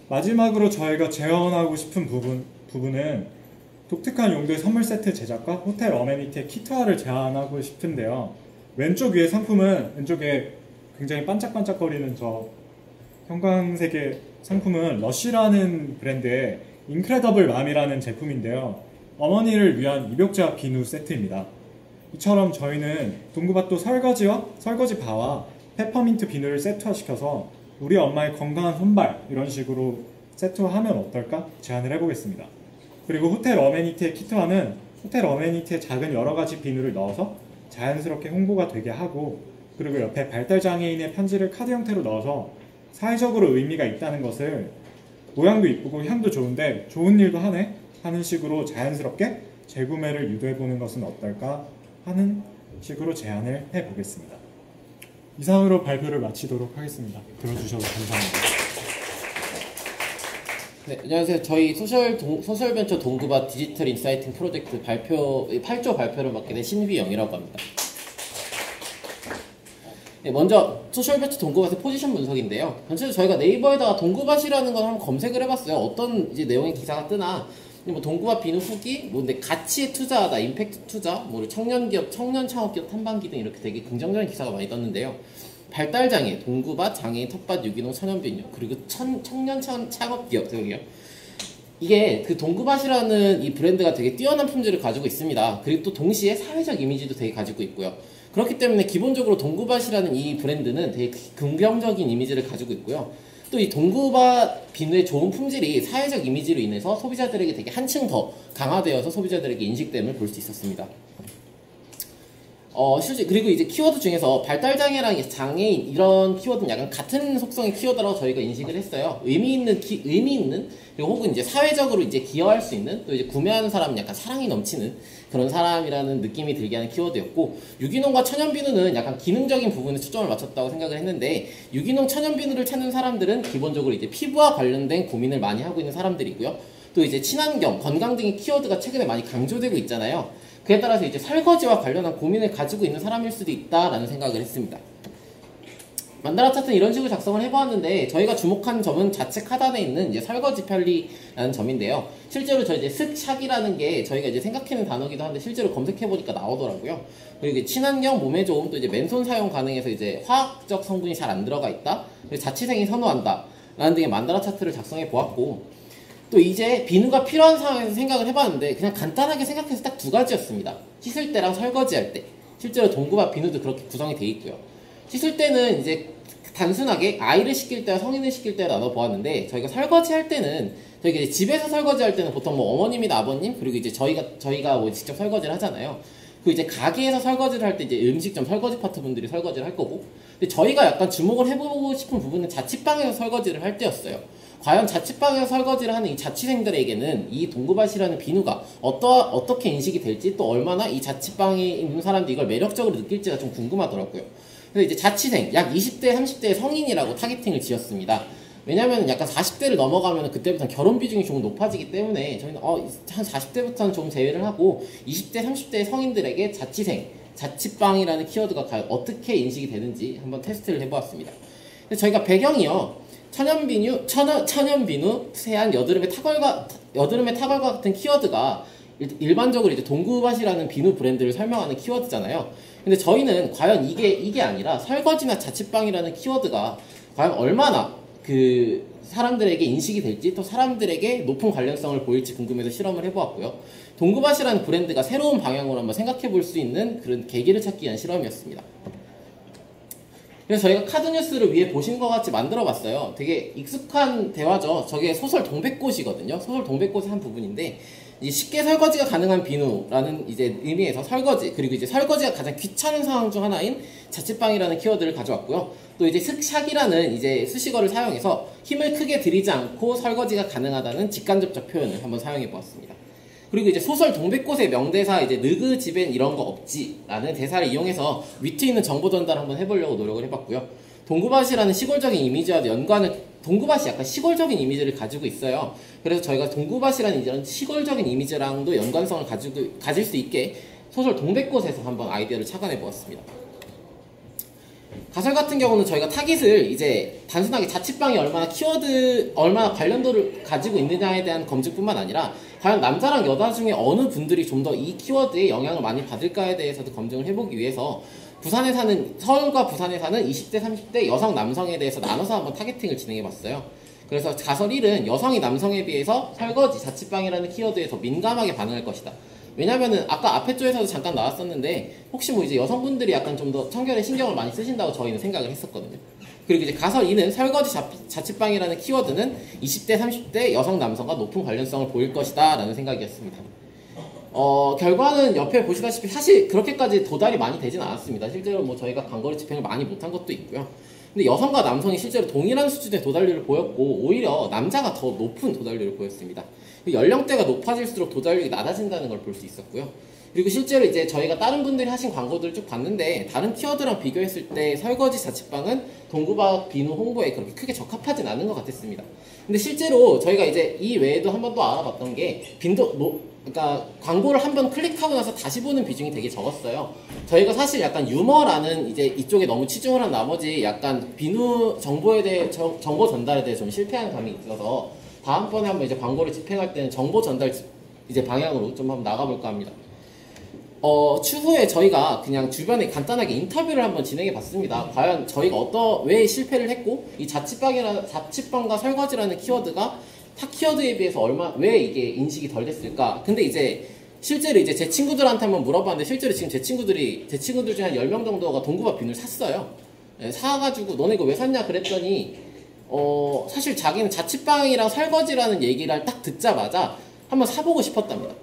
마지막으로 저희가 제언하고 싶은 부분은 독특한 용도의 선물 세트 제작과 호텔 어메니티의 키트화를 제안하고 싶은데요. 왼쪽 위의 상품은, 왼쪽에 굉장히 반짝반짝거리는 저 형광색의 상품은 러쉬라는 브랜드의 인크레더블 맘이라는 제품인데요. 어머니를 위한 입욕제와 비누 세트입니다. 이처럼 저희는 동구밭도 설거지 바와 페퍼민트 비누를 세트화시켜서 우리 엄마의 건강한 손발 이런 식으로 세트화하면 어떨까 제안을 해보겠습니다. 그리고 호텔 어메니티의 키트화는 호텔 어메니티에 작은 여러가지 비누를 넣어서 자연스럽게 홍보가 되게 하고 그리고 옆에 발달장애인의 편지를 카드 형태로 넣어서 사회적으로 의미가 있다는 것을 모양도 이쁘고 향도 좋은데 좋은 일도 하네 하는 식으로 자연스럽게 재구매를 유도해보는 것은 어떨까 하는 식으로 제안을 해보겠습니다. 이상으로 발표를 마치도록 하겠습니다. 들어주셔서 감사합니다. 네, 안녕하세요. 저희 소셜벤처 동구밭 디지털 인사이팅 프로젝트 8조 발표를 맡게 된 신휘영이라고 합니다. 네, 먼저 소셜벤처 동구밭의 포지션 분석인데요. 전체적으로 저희가 네이버에다가 동구밭이라는 걸 한번 검색을 해봤어요. 어떤 이제 내용의 기사가 뜨나. 동구밭 비누 후기, 근데 가치에 투자하다, 임팩트 투자, 청년기업, 청년 창업기업 탐방기 등 이렇게 되게 긍정적인 기사가 많이 떴는데요. 발달장애, 동구밭, 장애인, 텃밭, 유기농, 천연비누, 그리고 청년 창업기업 등이요. 이게 그 동구밭이라는 이 브랜드가 되게 뛰어난 품질을 가지고 있습니다. 그리고 또 동시에 사회적 이미지도 되게 가지고 있고요. 그렇기 때문에 기본적으로 동구밭이라는 이 브랜드는 되게 긍정적인 이미지를 가지고 있고요. 또 이 동구밭 비누의 좋은 품질이 사회적 이미지로 인해서 소비자들에게 되게 한층 더 강화되어서 소비자들에게 인식됨을 볼 수 있었습니다. 실제 그리고 이제 키워드 중에서 발달장애랑 장애인 이런 키워드는 약간 같은 속성의 키워드라고 저희가 인식을 했어요. 의미 있는 그리고 혹은 이제 사회적으로 이제 기여할 수 있는, 또 이제 구매하는 사람은 약간 사랑이 넘치는 그런 사람이라는 느낌이 들게 하는 키워드였고, 유기농과 천연비누는 약간 기능적인 부분에 초점을 맞췄다고 생각을 했는데, 유기농 천연비누를 찾는 사람들은 기본적으로 이제 피부와 관련된 고민을 많이 하고 있는 사람들이고요. 또 이제 친환경, 건강 등의 키워드가 최근에 많이 강조되고 있잖아요. 그에 따라서 이제 설거지와 관련한 고민을 가지고 있는 사람일 수도 있다라는 생각을 했습니다. 만다라 차트는 이런 식으로 작성을 해보았는데, 저희가 주목한 점은 좌측 하단에 있는 이제 설거지 편리라는 점인데요. 실제로 저 이제 슥샥이라는 게 저희가 이제 생각해낸 단어기도 한데 실제로 검색해보니까 나오더라고요. 그리고 이제 친환경, 몸에 좋음, 또 이제 맨손 사용 가능해서 이제 화학적 성분이 잘 안 들어가 있다. 그리고 자취생이 선호한다. 라는 등의 만다라 차트를 작성해 보았고, 또 이제 비누가 필요한 상황에서 생각을 해봤는데 그냥 간단하게 생각해서 딱 두 가지였습니다. 씻을 때랑 설거지할 때. 실제로 동구밥 비누도 그렇게 구성이 돼 있고요. 씻을 때는 이제 단순하게 아이를 시킬 때와 성인을 시킬 때 나눠 보았는데, 저희가 설거지 할 때는, 저희가 이제 집에서 설거지 할 때는 보통 뭐 어머님이나 아버님, 그리고 이제 저희가 뭐 직접 설거지를 하잖아요. 그 이제 가게에서 설거지를 할 때 이제 음식점 설거지 파트 분들이 설거지를 할 거고, 근데 저희가 약간 주목을 해보고 싶은 부분은 자취방에서 설거지를 할 때였어요. 과연 자취방에서 설거지를 하는 이 자취생들에게는 이 동구밭이라는 비누가 어떻게 인식이 될지, 또 얼마나 이 자취방에 있는 사람들이 이걸 매력적으로 느낄지가 좀 궁금하더라고요. 그래서 이제 자취생, 약 20대, 30대의 성인이라고 타겟팅을 지었습니다. 왜냐면 약간 40대를 넘어가면 그때부터는 결혼 비중이 조금 높아지기 때문에 저희는 한 40대부터는 좀 제외를 하고 20대, 30대의 성인들에게 자취생, 자취방이라는 키워드가 과연 어떻게 인식이 되는지 한번 테스트를 해보았습니다. 근데 저희가 배경이요, 천연비누, 세안, 여드름의 타걸과 같은 키워드가 일반적으로 이제 동구밭이라는 비누 브랜드를 설명하는 키워드잖아요. 근데 저희는 과연 이게 아니라 설거지나 자취방이라는 키워드가 과연 얼마나 그 사람들에게 인식이 될지, 또 사람들에게 높은 관련성을 보일지 궁금해서 실험을 해보았고요. 동구밭이라는 브랜드가 새로운 방향으로 한번 생각해 볼 수 있는 그런 계기를 찾기 위한 실험이었습니다. 그래서 저희가 카드뉴스를 위에 보신 것 같이 만들어 봤어요. 되게 익숙한 대화죠. 저게 소설 동백꽃이거든요. 소설 동백꽃의 한 부분인데, 이제 쉽게 설거지가 가능한 비누라는 이제 의미에서 설거지, 그리고 이제 설거지가 가장 귀찮은 상황 중 하나인 자취방이라는 키워드를 가져왔고요. 또 이제 슥샥이라는 이제 수식어를 사용해서 힘을 크게 들이지 않고 설거지가 가능하다는 직간접적 표현을 한번 사용해 보았습니다. 그리고 이제 소설 동백꽃의 명대사 이제 느그 집엔 이런 거 없지라는 대사를 이용해서 위트 있는 정보 전달을 한번 해보려고 노력을 해봤고요. 동구밭이라는 시골적인 이미지와 동구밭이 약간 시골적인 이미지를 가지고 있어요. 그래서 저희가 동구밭이라는 이런 시골적인 이미지랑도 연관성을 가질 수 있게 소설 동백꽃에서 한번 아이디어를 착안해 보았습니다. 가설 같은 경우는 저희가 타깃을 이제 단순하게 자취방이 얼마나 관련도를 가지고 있느냐에 대한 검증뿐만 아니라 과연 남자랑 여자 중에 어느 분들이 좀 더 이 키워드에 영향을 많이 받을까에 대해서도 검증을 해보기 위해서 서울과 부산에 사는 20대, 30대 여성, 남성에 대해서 나눠서 한번 타겟팅을 진행해봤어요. 그래서 가설 1은 여성이 남성에 비해서 설거지, 자취방이라는 키워드에 더 민감하게 반응할 것이다. 왜냐면은 아까 앞에 쪽에서도 잠깐 나왔었는데, 혹시 뭐 이제 여성분들이 약간 좀 더 청결에 신경을 많이 쓰신다고 저희는 생각을 했었거든요. 그리고 이제 가설 2는 설거지, 자취방이라는 키워드는 20대, 30대 여성, 남성과 높은 관련성을 보일 것이다 라는 생각이었습니다. 결과는 옆에 보시다시피 사실 그렇게까지 도달이 많이 되진 않았습니다. 실제로 뭐 저희가 광고를 집행을 많이 못한 것도 있고요. 근데 여성과 남성이 실제로 동일한 수준의 도달률을 보였고, 오히려 남자가 더 높은 도달률을 보였습니다. 연령대가 높아질수록 도달률이 낮아진다는 걸 볼 수 있었고요. 그리고 실제로 이제 저희가 다른 분들이 하신 광고들을 쭉 봤는데, 다른 키워드랑 비교했을 때 설거지, 자취방은 동구밭 비누 홍보에 그렇게 크게 적합하진 않은 것 같았습니다. 근데 실제로 저희가 이제 이 외에도 한 번 또 알아봤던 게, 그러니까 광고를 한번 클릭하고 나서 다시 보는 비중이 되게 적었어요. 저희가 사실 약간 유머라는 이제 이쪽에 너무 치중을 한 나머지 약간 비누 정보에 대해 정보 전달에 대해 좀 실패한 감이 있어서 다음번에 한번 이제 광고를 집행할 때는 정보 전달 이제 방향으로 좀 한번 나가볼까 합니다. 추후에 저희가 그냥 주변에 간단하게 인터뷰를 한번 진행해 봤습니다. 과연 저희가 왜 실패를 했고, 이 자취방과 설거지라는 키워드가 타 키워드에 비해서 왜 이게 인식이 덜 됐을까? 근데 이제 실제로 이제 제 친구들한테 한번 물어봤는데, 실제로 지금 제 친구들 중에 한 10명 정도가 동구밭 비누를 샀어요. 네, 사가지고 너네 이거 왜 샀냐 그랬더니, 사실 자기는 자취방이랑 설거지라는 얘기를 딱 듣자마자 한번 사보고 싶었답니다.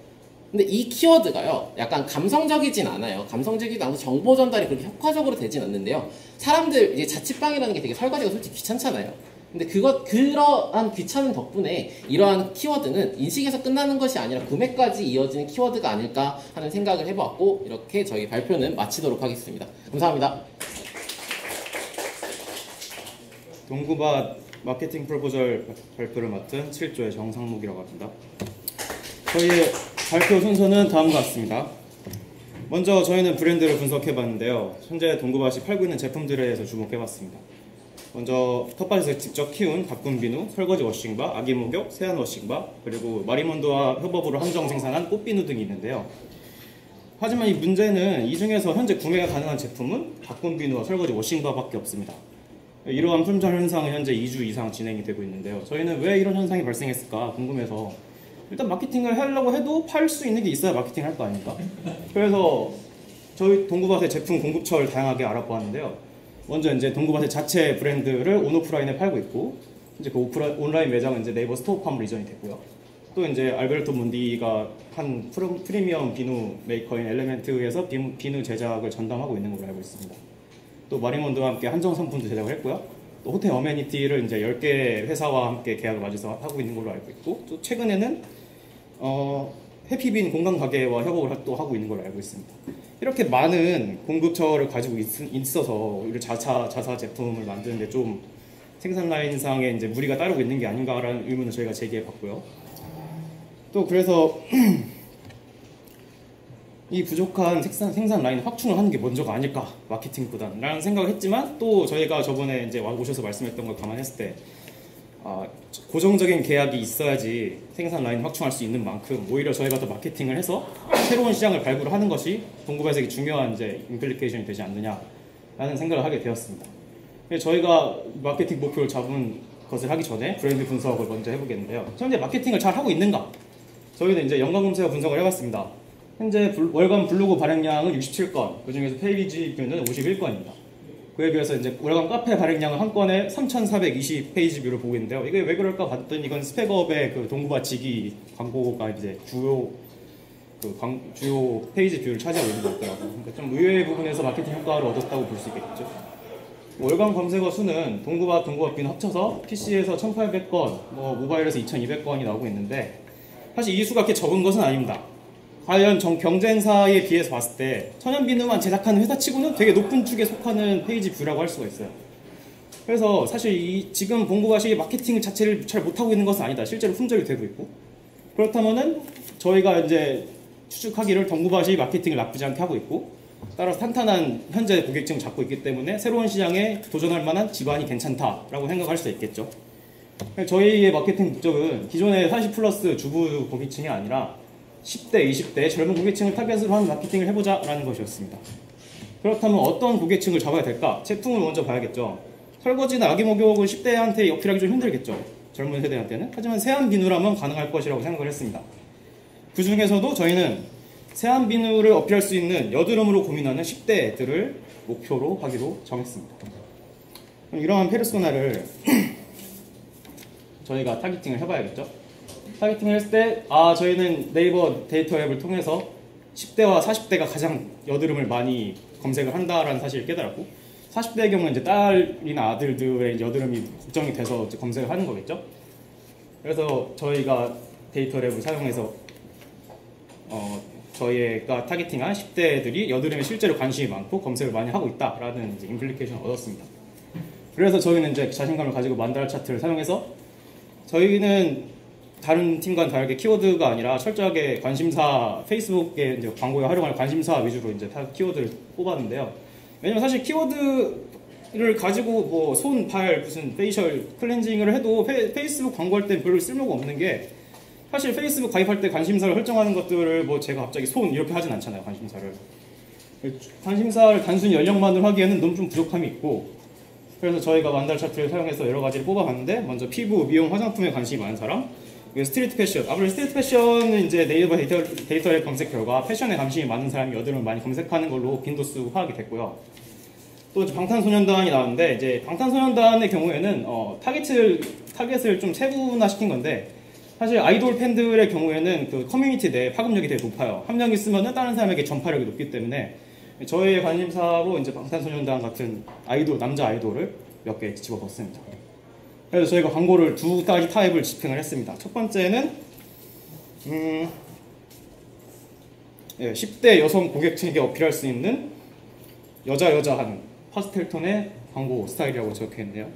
근데 이 키워드가요, 약간 감성적이진 않아요. 감성적이지도 않고 정보 전달이 그렇게 효과적으로 되진 않는데요. 사람들, 이제 자취방이라는 게 되게 설거지가 솔직히 귀찮잖아요. 근데 그러한 귀찮은 덕분에 이러한 키워드는 인식에서 끝나는 것이 아니라 구매까지 이어지는 키워드가 아닐까 하는 생각을 해보았고, 이렇게 저희 발표는 마치도록 하겠습니다. 감사합니다. 동구밭 마케팅 프로포절 발표를 맡은 7조의 정상목이라고 합니다. 저희의 발표 순서는 다음과 같습니다. 먼저 저희는 브랜드를 분석해봤는데요. 현재 동구밭이 팔고 있는 제품들에 대해서 주목해봤습니다. 먼저 텃밭에서 직접 키운 가꾼 비누, 설거지 워싱바, 아기 목욕, 세안 워싱바, 그리고 마리몬드와 협업으로 한정 생산한 꽃비누 등이 있는데요. 하지만 이 문제는 이 중에서 현재 구매가 가능한 제품은 가꾼 비누와 설거지 워싱바밖에 없습니다. 이러한 품절 현상은 현재 2주 이상 진행이 되고 있는데요. 저희는 왜 이런 현상이 발생했을까 궁금해서 일단 마케팅을 하려고 해도 팔 수 있는 게 있어야 마케팅을 할 거 아닙니까? 그래서 저희 동구밭의 제품 공급처를 다양하게 알아보았는데요. 먼저 이제 동구밭의 자체 브랜드를 온오프라인에 팔고 있고, 이제 그 온라인 매장은 이제 네이버 스토어팜으로 이전이 됐고요. 또 이제 알베르토 몬디가 한 프리미엄 비누 메이커인 엘레멘트에서 비누 제작을 전담하고 있는 걸로 알고 있습니다. 또 마리몬드와 함께 한정 상품도 제작을 했고요. 또 호텔 어메니티를 이제 10개 회사와 함께 계약을 맺어서 하고 있는 걸로 알고 있고, 또 최근에는 해피빈 공간 가게와 협업을 또 하고 있는 걸로 알고 있습니다. 이렇게 많은 공급처를 가지고 있어서 자사 제품을 만드는데 좀 생산 라인상에 이제 무리가 따르고 있는 게 아닌가라는 의문을 저희가 제기해봤고요. 또 그래서 이 부족한 생산 라인 확충을 하는 게 먼저가 아닐까, 마케팅보다는 라는 생각을 했지만, 또 저희가 저번에 이제 오셔서 말씀했던 걸 감안했을 때 고정적인 계약이 있어야지 생산 라인 확충할 수 있는 만큼 오히려 저희가 더 마케팅을 해서 새로운 시장을 발굴하는 것이 동구밭에게 중요한 이제 임플리케이션이 되지 않느냐라는 생각을 하게 되었습니다. 저희가 마케팅 목표를 잡은 것을 하기 전에 브랜드 분석을 먼저 해보겠는데요. 현재 마케팅을 잘 하고 있는가? 저희는 이제 연관검색어 분석을 해봤습니다. 현재 월간 블로그 발행량은 67건, 그 중에서 페이지 뷰는 51건입니다. 그에 비해서 이제 월간 카페 발행량은 한 건에 3,420 페이지 뷰를 보고 있는데요. 이게 왜 그럴까 봤더니 이건 스펙업의 그 동구밭 지기 광고가 이제 주요 페이지 뷰를 차지하고 있는 것 같더라고요. 그러니까 좀 의외의 부분에서 마케팅 효과를 얻었다고 볼 수 있겠죠. 월간 검색어 수는 동구밭 비누 합쳐서 PC에서 1,800건, 모바일에서 2,200건이 나오고 있는데, 사실 이 수가 그렇게 적은 것은 아닙니다. 과연 경쟁사에 비해서 봤을 때 천연비누만 제작하는 회사치고는 되게 높은 축에 속하는 페이지 뷰라고 할 수가 있어요. 그래서 사실 지금 동구밭이 마케팅 자체를 잘 못하고 있는 것은 아니다. 실제로 품절이 되고 있고, 그렇다면은 저희가 이제 추측하기를 동구밭이 마케팅을 나쁘지 않게 하고 있고, 따라서 탄탄한 현재 고객층을 잡고 있기 때문에 새로운 시장에 도전할 만한 기반이 괜찮다라고 생각할 수 있겠죠. 저희의 마케팅 목적은 기존의 40+ 주부 고객층이 아니라 10대, 20대 젊은 고객층을 타겟으로 하는 마케팅을 해보자라는 것이었습니다. 그렇다면 어떤 고객층을 잡아야 될까? 제품을 먼저 봐야겠죠. 설거지나 아기 목욕은 10대한테 어필하기 좀 힘들겠죠. 젊은 세대한테는. 하지만 세안 비누라면 가능할 것이라고 생각을 했습니다. 그 중에서도 저희는 세안 비누를 어필할 수 있는 여드름으로 고민하는 10대들을 목표로 하기로 정했습니다. 그럼 이러한 페르소나를 저희가 타겟팅을 해봐야겠죠. 타겟팅을 했을 때 저희는 네이버 데이터 앱을 통해서 10대와 40대가 가장 여드름을 많이 검색을 한다라는 사실을 깨달았고, 40대의 경우는 이제 딸이나 아들들의 여드름이 걱정이 돼서 이제 검색을 하는 거겠죠. 그래서 저희가 데이터 앱을 사용해서 저희가 타겟팅한 10대들이 여드름에 실제로 관심이 많고 검색을 많이 하고 있다라는 이제 임플리케이션을 얻었습니다. 그래서 저희는 이제 자신감을 가지고 만달 차트를 사용해서 저희는 다른 팀과는 다르게 키워드가 아니라 철저하게 관심사, 페이스북에 이제 광고에 활용할 관심사 위주로 이제 키워드를 뽑았는데요. 왜냐면 사실 키워드를 가지고 손, 발, 무슨 페이셜 클렌징을 해도 페이스북 광고할 때 별로 쓸모가 없는 게, 사실 페이스북 가입할 때 관심사를 설정하는 것들을 제가 갑자기 손 이렇게 하진 않잖아요. 관심사를 단순히 연령만으로 하기에는 너무 좀 부족함이 있고, 그래서 저희가 만달 차트를 사용해서 여러 가지를 뽑아봤는데, 먼저 피부, 미용, 화장품에 관심이 많은 사람, 스트리트 패션. 아무래도 스트리트 패션은 이제 네이버 데이터의 검색 결과 패션에 관심이 많은 사람이 여드름을 많이 검색하는 걸로 빈도수 파악이 됐고요. 또 이제 방탄소년단이 나왔는데, 이제 방탄소년단의 경우에는 타겟을 좀 세분화시킨 건데, 사실 아이돌 팬들의 경우에는 그 커뮤니티 내 파급력이 되게 높아요. 한 명 있으면은 다른 사람에게 전파력이 높기 때문에 저의 관심사로 이제 방탄소년단 같은 아이돌, 남자 아이돌을 몇 개 집어봤습니다. 그래서 저희가 광고를 두 가지 타입을 집행을 했습니다. 첫 번째는 10대 여성 고객층에게 어필할 수 있는 여자하는 파스텔 톤의 광고 스타일이라고 적혀있네요.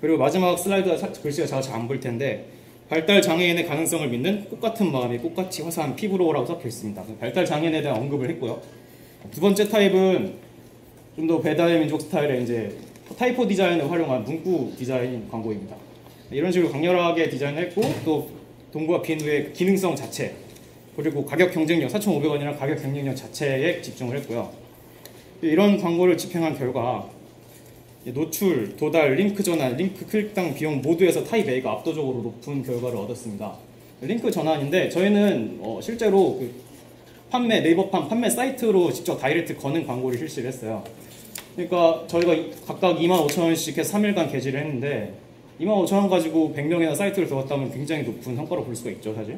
그리고 마지막 슬라이드 글씨가 잘 안 보일 텐데 발달 장애인의 가능성을 믿는 꽃같은 마음이 꽃같이 화사한 피부로라고 적혀 있습니다. 발달 장애인에 대한 언급을 했고요. 두 번째 타입은 좀 더 배달의 민족 스타일의 이제 타이포 디자인을 활용한 문구 디자인 광고입니다. 이런 식으로 강렬하게 디자인했고 또 동구와 비누의 기능성 자체 그리고 가격 경쟁력 4,500원이라는 가격 경쟁력 자체에 집중을 했고요. 이런 광고를 집행한 결과 노출, 도달, 링크 전환, 링크 클릭당 비용 모두에서 타입 A가 압도적으로 높은 결과를 얻었습니다. 링크 전환인데 저희는 실제로 그 네이버판 판매 사이트로 직접 다이렉트 거는 광고를 실시를 했어요. 그러니까 저희가 각각 25,000원씩 해서 3일간 게시를 했는데 25,000원 가지고 100명이나 사이트를 들어갔다면 굉장히 높은 성과로 볼 수가 있죠, 사실.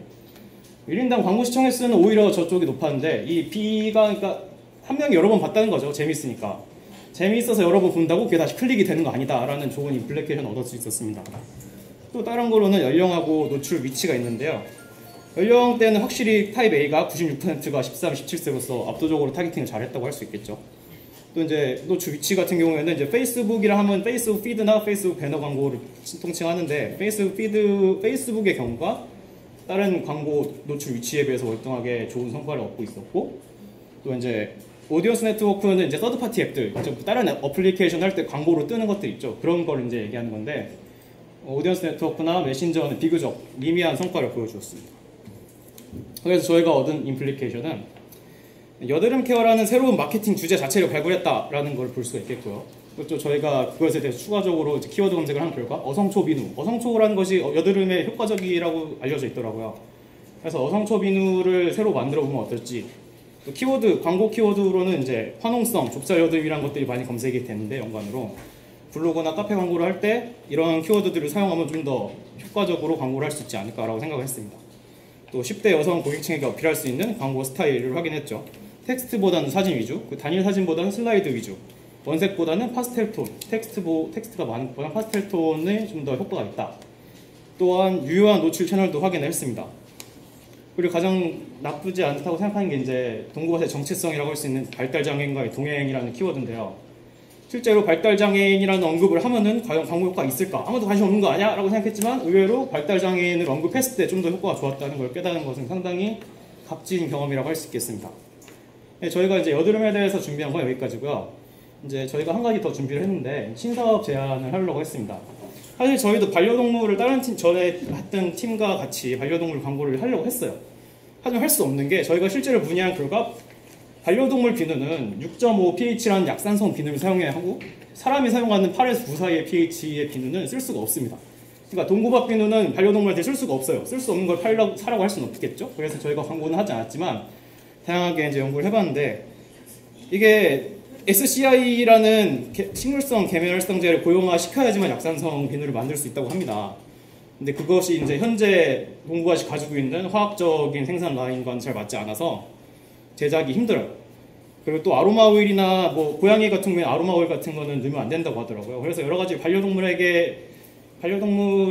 1인당 광고 시청 횟수는 오히려 저쪽이 높았는데 이 B가 그러니까 한 명이 여러 번 봤다는 거죠. 재밌으니까. 재미있어서 여러 번 본다고 그게 다시 클릭이 되는 거 아니다 라는 좋은 임플리케이션 얻을 수 있었습니다. 또 다른 거로는 연령하고 노출 위치가 있는데요. 연령대는 확실히 타입 A가 96%가 13, 17세로서 압도적으로 타겟팅을 잘했다고 할 수 있겠죠. 또 이제 노출 위치 같은 경우에는 이제 페이스북이라 하면 페이스북 피드나 페이스북 배너 광고를 통칭하는데 페이스북의 경우가 다른 광고 노출 위치에 비해서 월등하게 좋은 성과를 얻고 있었고 또 이제 오디언스 네트워크는 이제 서드파티 앱들, 다른 어플리케이션 할 때 광고로 뜨는 것들 있죠. 그런 걸 이제 얘기하는 건데 오디언스 네트워크나 메신저는 비교적 미미한 성과를 보여주었습니다. 그래서 저희가 얻은 임플리케이션은 여드름 케어라는 새로운 마케팅 주제 자체를 발굴했다라는 걸 볼 수가 있겠고요. 또 저희가 그것에 대해서 추가적으로 이제 키워드 검색을 한 결과 어성초 비누, 어성초라는 것이 여드름에 효과적이라고 알려져 있더라고요. 그래서 어성초 비누를 새로 만들어 보면 어떨지. 또 키워드, 광고 키워드로는 이제 화농성, 좁쌀 여드름이라는 것들이 많이 검색이 되는데 연관으로 블로그나 카페 광고를 할 때 이런 키워드들을 사용하면 좀 더 효과적으로 광고를 할 수 있지 않을까라고 생각을 했습니다. 또 10대 여성 고객층에게 어필할 수 있는 광고 스타일을 확인했죠. 텍스트보다는 사진 위주, 단일 사진보다는 슬라이드 위주, 원색보다는 파스텔 톤, 텍스트가 많은 것보다 파스텔 톤에 좀 더 효과가 있다. 또한 유효한 노출 채널도 확인을 했습니다. 그리고 가장 나쁘지 않다고 생각하는 게 이제 동구밭의 정체성이라고 할 수 있는 발달장애인과의 동행이라는 키워드인데요. 실제로 발달장애인이라는 언급을 하면은 과연 광고 효과가 있을까? 아무도 관심 없는 거 아니야? 라고 생각했지만 의외로 발달장애인을 언급했을 때 좀 더 효과가 좋았다는 걸 깨달은 것은 상당히 값진 경험이라고 할 수 있겠습니다. 네, 저희가 이제 여드름에 대해서 준비한 건 여기까지고요. 이제 저희가 한 가지 더 준비를 했는데 신사업 제안을 하려고 했습니다. 사실 저희도 반려동물을 다른 팀 전에 했던 팀과 같이 반려동물 광고를 하려고 했어요. 하지만 할 수 없는 게 저희가 실제로 문의한 결과 반려동물 비누는 6.5 pH라는 약산성 비누를 사용해야 하고 사람이 사용하는 8에서 9 사이의 pH의 비누는 쓸 수가 없습니다. 그러니까 동구밭 비누는 반려동물한테 쓸 수가 없어요. 쓸 수 없는 걸 사라고 할 수는 없겠죠. 그래서 저희가 광고는 하지 않았지만 다양하게 이제 연구를 해봤는데 이게 SCI라는 식물성 계면활성제를 고용화시켜야지만 약산성 비누를 만들 수 있다고 합니다. 근데 그것이 이제 현재 동구밭이 가지고 있는 화학적인 생산 라인과는 잘 맞지 않아서 제작이 힘들어요. 그리고 또 아로마 오일이나 뭐 고양이 같은 경우에 아로마 오일 같은 거는 넣으면 안 된다고 하더라고요. 그래서 여러 가지 반려동물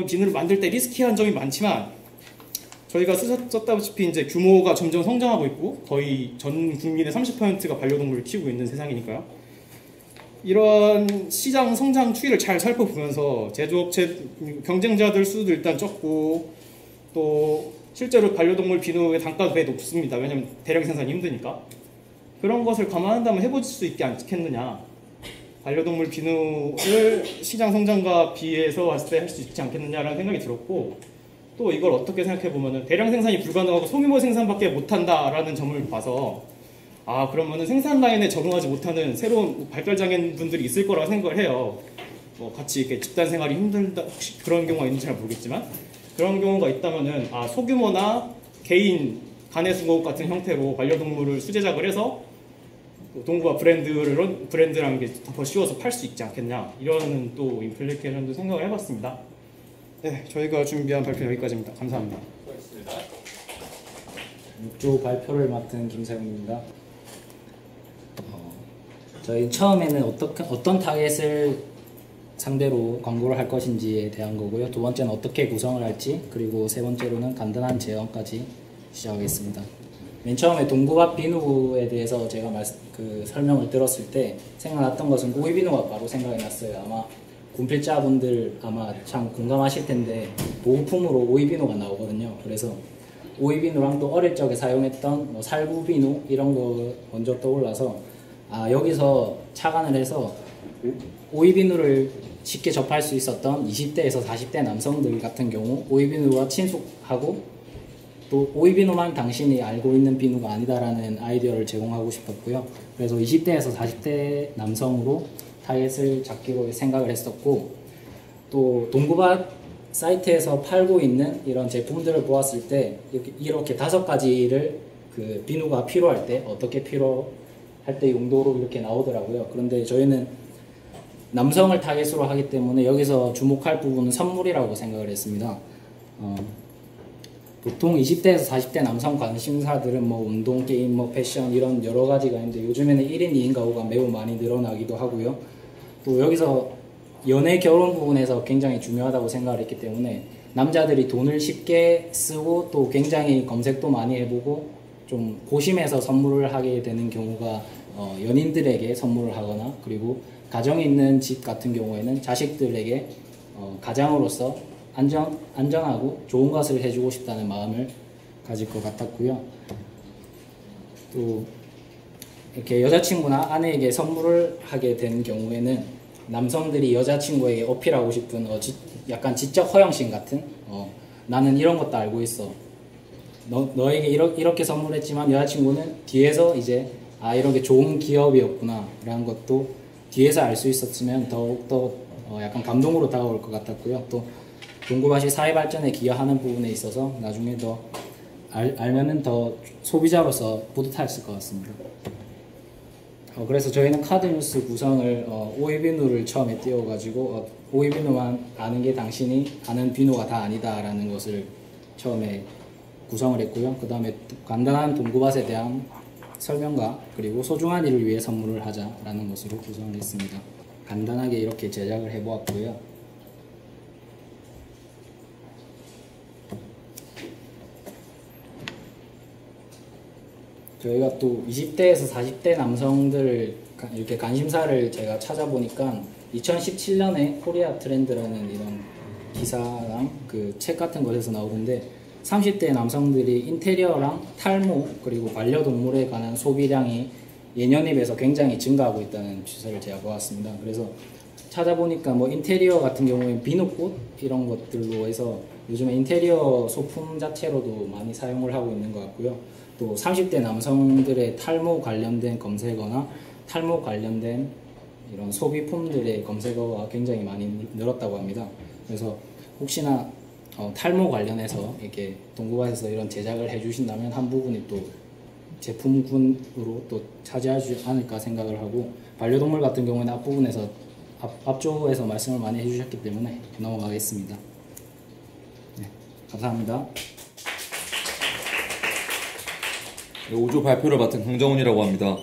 비누를 만들 때 리스키한 점이 많지만 저희가 썼다시피 이제 규모가 점점 성장하고 있고 거의 전 국민의 30%가 반려동물을 키우고 있는 세상이니까요. 이런 시장 성장 추이를 잘 살펴보면서 제조업체 경쟁자들 수도 일단 적고 또 실제로 반려동물 비누의 단가도 되게 높습니다. 왜냐하면 대량 생산이 힘드니까. 그런 것을 감안한다면 해볼 수 있지 않겠느냐. 반려동물 비누를 시장 성장과 비해서 봤을 때 할 수 있지 않겠느냐라는 생각이 들었고 또 이걸 어떻게 생각해보면 대량 생산이 불가능하고 소규모 생산밖에 못한다라는 점을 봐서 아 그러면은 생산 라인에 적응하지 못하는 새로운 발달장애인 분들이 있을 거라고 생각을 해요. 뭐 같이 이렇게 집단 생활이 힘들다 혹시 그런 경우가 있는지 잘 모르겠지만 그런 경우가 있다면은 아 소규모나 개인 간해수거업 같은 형태로 반려동물을 수제작을 해서 동구와 브랜드랑 이게 더 씌워서 팔 수 있지 않겠냐 이런 또 임플리케이션도 생각을 해봤습니다. 네, 저희가 준비한 발표 여기까지입니다. 감사합니다. 하겠습니다. 6조 발표를 맡은 김세웅입니다. 저희 처음에는 어떤 타겟을 상대로 광고를 할 것인지에 대한 거고요. 두 번째는 어떻게 구성을 할지, 그리고 세 번째로는 간단한 제언까지 시작하겠습니다. 맨 처음에 동구밭 비누에 대해서 제가 설명을 들었을 때 생각났던 것은 오이비누가 바로 생각이 났어요. 아마 군필자분들 아마 참 공감하실 텐데 보호품으로 오이비누가 나오거든요. 그래서 오이비누랑 또 어릴 적에 사용했던 뭐 살구비누 이런 거 먼저 떠올라서 여기서 착안을 해서 오이비누를 쉽게 접할 수 있었던 20대에서 40대 남성들 같은 경우 오이비누와 친숙하고 또 오이비누만 당신이 알고 있는 비누가 아니다라는 아이디어를 제공하고 싶었고요. 그래서 20대에서 40대 남성으로 타겟을 잡기로 생각을 했었고, 또 동구밭 사이트에서 팔고 있는 이런 제품들을 보았을 때 이렇게 5가지를 그 비누가 필요할 때 어떻게 필요할 때 용도로 이렇게 나오더라고요. 그런데 저희는 남성을 타겟으로 하기 때문에 여기서 주목할 부분은 선물이라고 생각을 했습니다. 보통 20대에서 40대 남성 관심사들은 뭐 운동, 게임, 뭐 패션 이런 여러 가지가 있는데 요즘에는 1인 2인 가구가 매우 많이 늘어나기도 하고요. 또 여기서 연애, 결혼 부분에서 굉장히 중요하다고 생각을 했기 때문에 남자들이 돈을 쉽게 쓰고 또 굉장히 검색도 많이 해보고 좀 고심해서 선물을 하게 되는 경우가 연인들에게 선물을 하거나, 그리고 가정이 있는 집 같은 경우에는 자식들에게 가장으로서 안전하고 좋은 것을 해주고 싶다는 마음을 가질 것 같았고요. 또 이렇게 여자친구나 아내에게 선물을 하게 된 경우에는 남성들이 여자친구에게 어필하고 싶은 약간 지적 허영심 같은 나는 이런 것도 알고 있어. 너에게 이렇게 선물했지만 여자친구는 뒤에서 이제 이렇게 좋은 기업이었구나 라는 것도 뒤에서 알 수 있었으면 더욱더 약간 감동으로 다가올 것 같았고요. 또 동구밭이 사회 발전에 기여하는 부분에 있어서 나중에 더 알면은 더 소비자로서 뿌듯했을 것 같습니다. 그래서 저희는 카드뉴스 구성을 오이비누를 처음에 띄워가지고 오이비누만 아는 게 당신이 아는 비누가 다 아니다라는 것을 처음에 구성을 했고요. 그 다음에 간단한 동구밭에 대한 설명과 그리고 소중한 일을 위해 선물을 하자라는 것으로 구성을 했습니다. 간단하게 이렇게 제작을 해보았고요. 저희가 또 20대에서 40대 남성들 이렇게 관심사를 제가 찾아보니까 2017년에 코리아 트렌드라는 이런 기사랑 그 책 같은 것에서 나오는데 30대 남성들이 인테리어랑 탈모 그리고 반려동물에 관한 소비량이 예년에 비해서 굉장히 증가하고 있다는 추세를 제가 보았습니다. 그래서 찾아보니까 뭐 인테리어 같은 경우에 비누꽃 이런 것들로 해서 요즘에 인테리어 소품 자체로도 많이 사용을 하고 있는 것 같고요. 또 30대 남성들의 탈모 관련된 검색어나 탈모 관련된 이런 소비품들의 검색어가 굉장히 많이 늘었다고 합니다. 그래서 혹시나 탈모 관련해서 이렇게 동구밭에서 이런 제작을 해주신다면 한 부분이 또 제품군으로 또 차지하지 않을까 생각을 하고, 반려동물 같은 경우는 앞부분에서 앞조에서 말씀을 많이 해주셨기 때문에 넘어가겠습니다. 네, 감사합니다. 5조 발표를 맡은 강정훈이라고 합니다.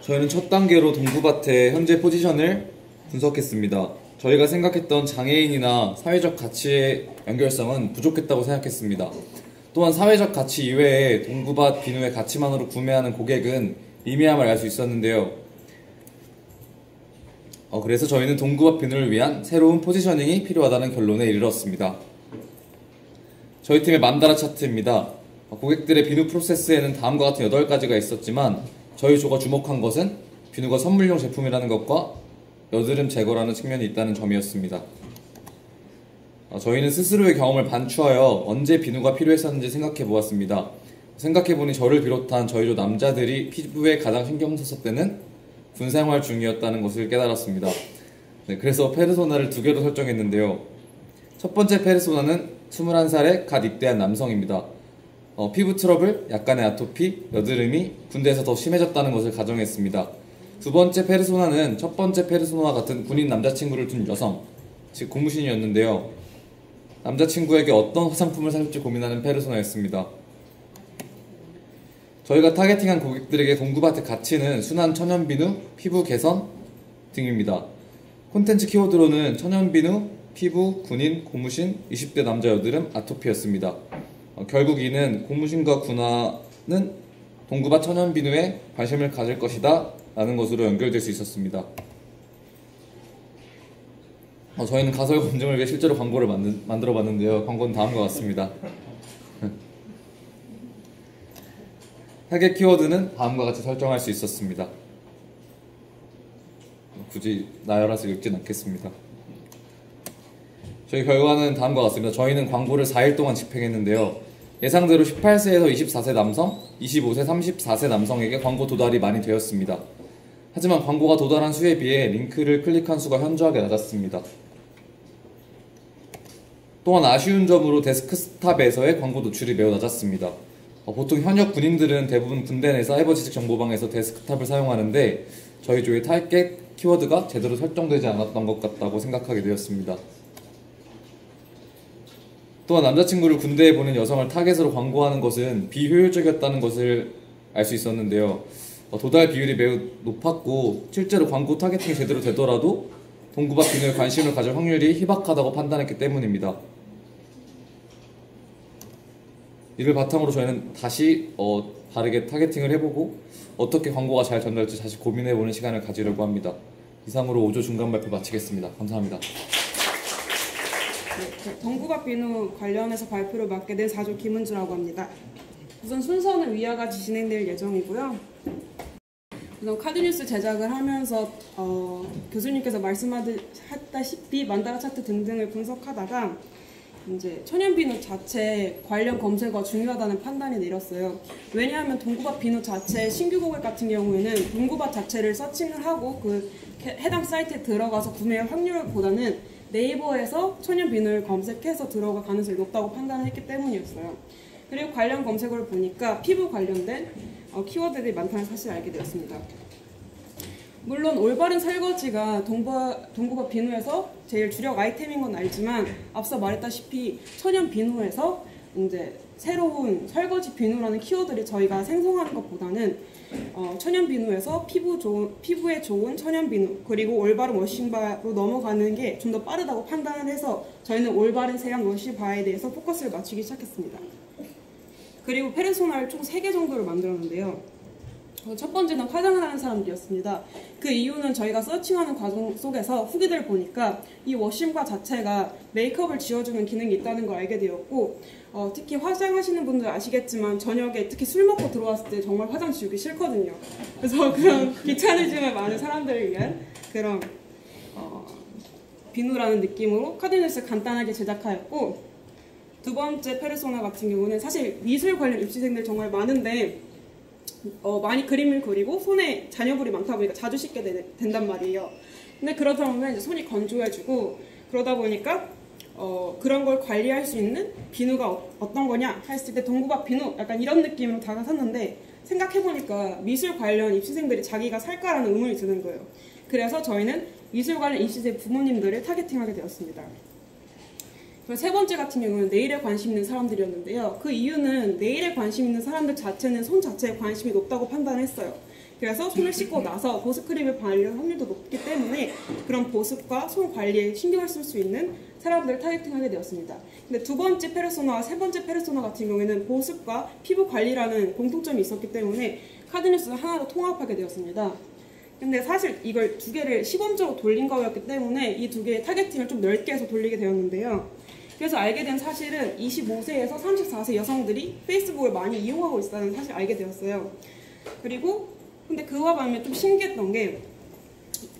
저희는 첫 단계로 동구밭의 현재 포지션을 분석했습니다. 저희가 생각했던 장애인이나 사회적 가치의 연결성은 부족했다고 생각했습니다. 또한 사회적 가치 이외에 동구밭 비누의 가치만으로 구매하는 고객은 미미함을 알 수 있었는데요. 그래서 저희는 동구밭 비누를 위한 새로운 포지셔닝이 필요하다는 결론에 이르렀습니다. 저희 팀의 만다라 차트입니다. 고객들의 비누 프로세스에는 다음과 같은 8가지가 있었지만 저희 조가 주목한 것은 비누가 선물용 제품이라는 것과 여드름 제거라는 측면이 있다는 점이었습니다. 저희는 스스로의 경험을 반추하여 언제 비누가 필요했었는지 생각해 보았습니다. 생각해보니 저를 비롯한 저희 조 남자들이 피부에 가장 신경 썼을 때는 군생활 중이었다는 것을 깨달았습니다. 그래서 페르소나를 2개로 설정했는데요. 첫 번째 페르소나는 21살에 갓 입대한 남성입니다. 피부 트러블, 약간의 아토피, 여드름이 군대에서 더 심해졌다는 것을 가정했습니다. 두 번째 페르소나는 첫 번째 페르소나와 같은 군인 남자친구를 둔 여성, 즉 고무신이었는데요. 남자친구에게 어떤 화장품을 살지 고민하는 페르소나였습니다. 저희가 타겟팅한 고객들에게 동구밭의 가치는 순한 천연비누, 피부 개선 등입니다. 콘텐츠 키워드로는 천연비누, 피부, 군인, 고무신, 20대 남자 여드름, 아토피였습니다. 결국 이는 고무신과 군화는 동구밭 천연비누에 관심을 가질 것이다 라는 것으로 연결될 수 있었습니다. 저희는 가설 검증을 위해 실제로 광고를 만들어 봤는데요. 광고는 다음과 같습니다. 타겟 키워드는 다음과 같이 설정할 수 있었습니다. 굳이 나열해서 읽진 않겠습니다. 저희 결과는 다음과 같습니다. 저희는 광고를 4일 동안 집행했는데요. 예상대로 18세에서 24세 남성, 25세, 34세 남성에게 광고 도달이 많이 되었습니다. 하지만 광고가 도달한 수에 비해 링크를 클릭한 수가 현저하게 낮았습니다. 또한 아쉬운 점으로 데스크탑에서의 광고 노출이 매우 낮았습니다. 보통 현역 군인들은 대부분 군대 내 사이버 지식 정보방에서 데스크탑을 사용하는데 저희 조의 타겟 키워드가 제대로 설정되지 않았던 것 같다고 생각하게 되었습니다. 또한 남자친구를 군대에 보낸 여성을 타겟으로 광고하는 것은 비효율적이었다는 것을 알 수 있었는데요. 도달 비율이 매우 높았고 실제로 광고 타겟팅이 제대로 되더라도 동구밭 비누에 관심을 가질 확률이 희박하다고 판단했기 때문입니다. 이를 바탕으로 저희는 다시 다르게 타겟팅을 해보고 어떻게 광고가 잘 전달될지 다시 고민해보는 시간을 가지려고 합니다. 이상으로 5조 중간 발표 마치겠습니다. 감사합니다. 동구밭 비누 관련해서 발표를 맡게 된 4조 김은주라고 합니다. 우선 순서는 위와 같이 진행될 예정이고요. 우선 카드뉴스 제작을 하면서 교수님께서 말씀하셨다시피 만다라 차트 등등을 분석하다가 이제 천연비누 자체 관련 검색어가 중요하다는 판단이 내렸어요. 왜냐하면 동구밭 비누 자체 신규 고객 같은 경우에는 동구밭 자체를 서칭을 하고 그 해당 사이트에 들어가서 구매할 확률보다는 네이버에서 천연비누를 검색해서 들어갈 가능성이 높다고 판단을 했기 때문이었어요. 그리고 관련 검색어를 보니까 피부 관련된 키워드들이 많다는 사실을 알게 되었습니다. 물론 올바른 설거지가 동구밭 비누에서 제일 주력 아이템인 건 알지만 앞서 말했다시피 천연 비누에서 이제 새로운 설거지 비누라는 키워드를 저희가 생성하는 것보다는 천연 비누에서 피부에 좋은 천연 비누 그리고 올바른 워싱바로 넘어가는 게 좀 더 빠르다고 판단을 해서 저희는 올바른 세안 워시바에 대해서 포커스를 맞추기 시작했습니다. 그리고 페르소나를 총 3개 정도를 만들었는데요. 첫 번째는 화장을 하는 사람들이었습니다. 그 이유는 저희가 서칭하는 과정 속에서 후기들을 보니까 이 워싱바 자체가 메이크업을 지워주는 기능이 있다는 걸 알게 되었고 특히 화장하시는 분들 아시겠지만 저녁에 특히 술 먹고 들어왔을 때 정말 화장 지우기 싫거든요. 그래서 그런 귀차니즘을 많은 사람들을 위한 그런 비누라는 느낌으로 카드뉴스를 간단하게 제작하였고 두 번째 페르소나 같은 경우는 사실 미술 관련 입시생들 정말 많은데 많이 그림을 그리고 손에 잔여물이 많다 보니까 자주 씻게 된단 말이에요. 근데 그러다 보면 이제 손이 건조해지고 그러다 보니까 그런 걸 관리할 수 있는 비누가 어떤 거냐 했을 때 동구밭 비누 약간 이런 느낌으로 다가섰는데 생각해보니까 미술 관련 입시생들이 자기가 살까라는 의문이 드는 거예요. 그래서 저희는 미술 관련 입시생 부모님들을 타겟팅하게 되었습니다. 세 번째 같은 경우는 네일에 관심 있는 사람들이었는데요. 그 이유는 네일에 관심 있는 사람들 자체는 손 자체에 관심이 높다고 판단했어요. 그래서 손을 씻고 나서 보습크림을 바를 확률도 높기 때문에 그런 보습과 손 관리에 신경을 쓸 수 있는 사람들을 타겟팅하게 되었습니다. 근데 두 번째 페르소나와 세 번째 페르소나 같은 경우에는 보습과 피부 관리라는 공통점이 있었기 때문에 카드뉴스를 하나로 통합하게 되었습니다. 근데 사실 이걸 두 개를 시범적으로 돌린 거였기 때문에 이 두 개의 타겟팅을 좀 넓게 해서 돌리게 되었는데요. 그래서 알게 된 사실은 25세에서 34세 여성들이 페이스북을 많이 이용하고 있다는 사실을 알게 되었어요. 그리고 근데 그와 반면 좀 신기했던 게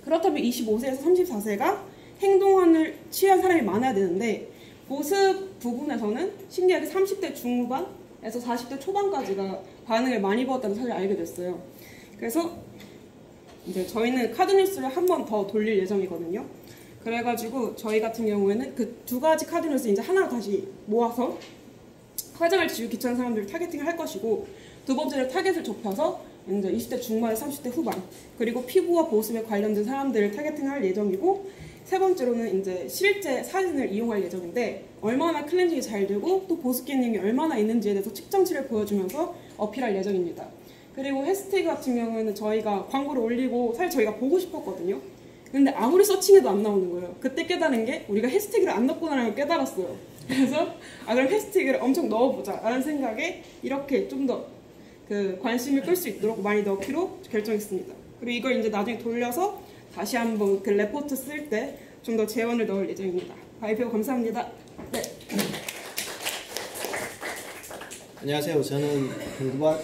그렇다면 25세에서 34세가 행동을 취한 사람이 많아야 되는데 보습 부분에서는 신기하게 30대 중후반에서 40대 초반까지가 반응을 많이 보았다는 사실을 알게 됐어요. 그래서 이제 저희는 카드뉴스를 한 번 더 돌릴 예정이거든요. 그래가지고 저희 같은 경우에는 그 두 가지 카드뉴스 이제 하나로 다시 모아서 화장을 지우기 귀찮은 사람들을 타겟팅을 할 것이고 두 번째로 타겟을 좁혀서 이제 20대 중반에서 30대 후반 그리고 피부와 보습에 관련된 사람들을 타겟팅할 예정이고 세 번째로는 이제 실제 사진을 이용할 예정인데 얼마나 클렌징이 잘 되고 또 보습 기능이 얼마나 있는지에 대해서 측정치를 보여주면서 어필할 예정입니다. 그리고 해시태그 같은 경우에는 저희가 광고를 올리고 사실 저희가 보고 싶었거든요. 근데 아무리 서칭해도 안 나오는 거예요. 그때 깨달은 게 우리가 해시태그를 안 넣구나라는 걸 깨달았어요. 그래서 그럼 해시태그를 엄청 넣어보자 라는 생각에 이렇게 좀 더 그 관심을 끌 수 있도록 많이 넣기로 결정했습니다. 그리고 이걸 이제 나중에 돌려서 다시 한번 그 레포트 쓸 때 좀 더 재원을 넣을 예정입니다. 발표 감사합니다. 네. 안녕하세요. 저는 동구밭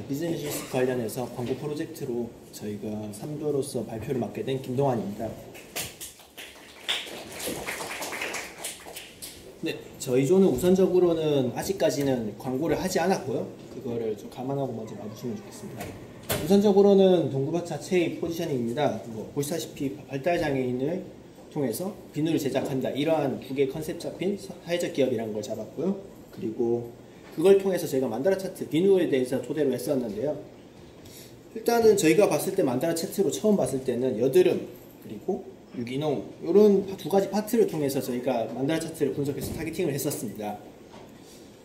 비즈니스 관련해서 광고 프로젝트로 저희가 3조로서 발표를 맡게 된 김동환입니다. 네, 저희 조는 우선적으로는 아직까지는 광고를 하지 않았고요. 그거를 좀 감안하고 먼저 봐주시면 좋겠습니다. 우선적으로는 동구밭 자체의 포지셔닝입니다. 보시다시피 발달장애인을 통해서 비누를 제작한다. 이러한 두 개의 컨셉 잡힌 사회적 기업이라는 걸 잡았고요. 그리고 그걸 통해서 저희가 만다라 차트, 비누에 대해서 토대로 했었는데요. 일단은 저희가 봤을 때 만다라 차트로 처음 봤을 때는 여드름, 그리고 유기농 이런 두 가지 파트를 통해서 저희가 만다라 차트를 분석해서 타겟팅을 했었습니다.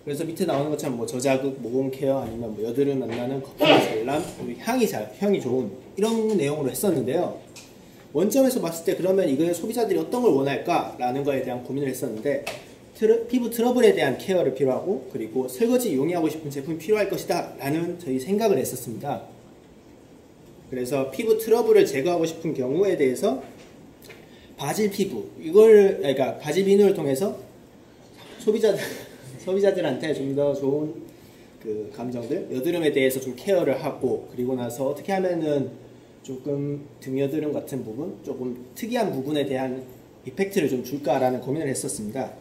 그래서 밑에 나오는 것처럼 뭐 저자극, 모공 케어 아니면 뭐 여드름 만나는 거품의 전람, 향이 좋은 이런 내용으로 했었는데요. 원점에서 봤을 때 그러면 이거는 소비자들이 어떤 걸 원할까라는 거에 대한 고민을 했었는데 피부 트러블에 대한 케어를 필요하고 그리고 설거지 용이하고 싶은 제품이 필요할 것이다 라는 저희 생각을 했었습니다. 그래서 피부 트러블을 제거하고 싶은 경우에 대해서 바질 피부 그러니까 바질 비누를 통해서 소비자들한테 좀 더 좋은 그 감정들, 여드름에 대해서 좀 케어를 하고 그리고 나서 어떻게 하면은 조금 등여드름 같은 부분, 조금 특이한 부분에 대한 이펙트를 좀 줄까라는 고민을 했었습니다.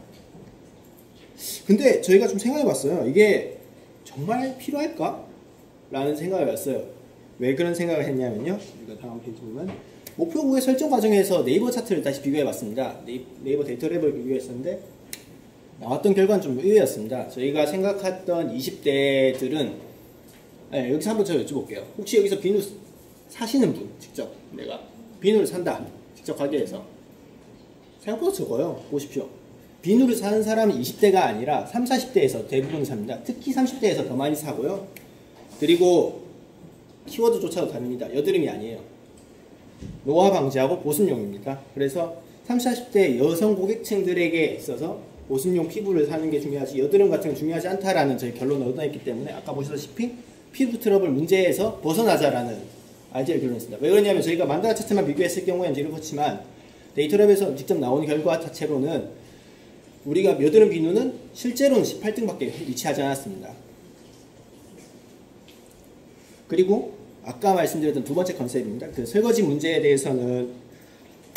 근데 저희가 좀 생각해봤어요. 이게 정말 필요할까? 라는 생각을 했어요. 왜 그런 생각을 했냐면요. 우리가 다음 페이지 보면 목표국의 설정 과정에서 네이버 차트를 다시 비교해봤습니다. 네이버 데이터랩을 비교했었는데 나왔던 결과는 좀 의외였습니다. 저희가 생각했던 20대들은 여기서 한번 제가 여쭤볼게요. 혹시 여기서 비누 사시는 분 직접 내가 비누를 산다. 직접 가게에서 생각보다 적어요. 보십시오. 비누를 사는 사람은 20대가 아니라 30, 40대에서 대부분 삽니다. 특히 30대에서 더 많이 사고요. 그리고 키워드조차도 다릅니다. 여드름이 아니에요. 노화 방지하고 보습용입니다. 그래서 30, 40대 여성 고객층들에게 있어서 보습용 피부를 사는 게 중요하지 여드름 같은 건 중요하지 않다라는 저희 결론을 얻어냈기 때문에 아까 보시다시피 피부 트러블 문제에서 벗어나자라는 아이디어를 결론했습니다. 왜 그러냐면 저희가 만다라 차트만 비교했을 경우에는 이렇지만 데이터랩에서 직접 나오는 결과 자체로는 우리가 여드름 비누는 실제로는 18등밖에 위치하지 않았습니다. 그리고 아까 말씀드렸던 두 번째 컨셉입니다. 그 설거지 문제에 대해서는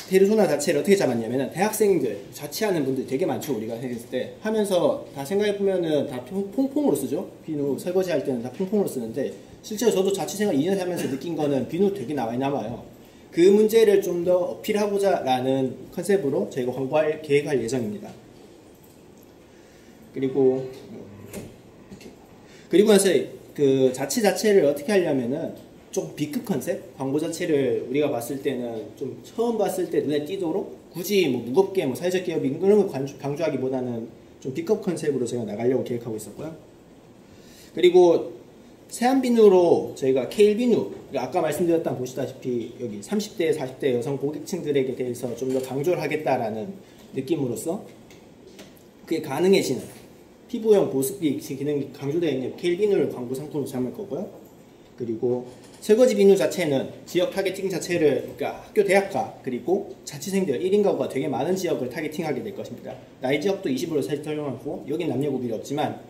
페르소나 자체를 어떻게 잡았냐면 대학생들, 자취하는 분들 되게 많죠. 우리가 했을 때 하면서 다 생각해보면은 다 퐁퐁으로 쓰죠. 비누 설거지 할 때는 다 퐁퐁으로 쓰는데 실제로 저도 자취생활 2년 하면서 느낀 거는 비누 되게 많이 남아요. 그 문제를 좀 더 어필하고자 라는 컨셉으로 저희가 계획할 예정입니다. 그리고 나서 그 자치 자체를 어떻게 하려면은 좀 B급 컨셉? 광고 자체를 우리가 봤을 때는 좀 처음 봤을 때 눈에 띄도록 굳이 뭐 무겁게 뭐 사회적 기업이 그런 걸 강조하기보다는 좀 B급 컨셉으로 저희가 나가려고 계획하고 있었고요. 그리고 세안비누로 저희가 케일비누, 아까 말씀드렸던 보시다시피 여기 30대, 40대 여성 고객층들에게 대해서 좀 더 강조를 하겠다라는 느낌으로써 그게 가능해지는 피부형 보습비 기능이 강조되어 있는 케일비누를 광고 상품으로 삼을 거고요. 그리고 설거지 비누 자체는 지역 타겟팅 자체를 그러니까 학교 대학가 그리고 자취생들 1인 가구가 되게 많은 지역을 타겟팅하게 될 것입니다. 나이 지역도 20으로 설정하고 여긴 남녀 구별이 없지만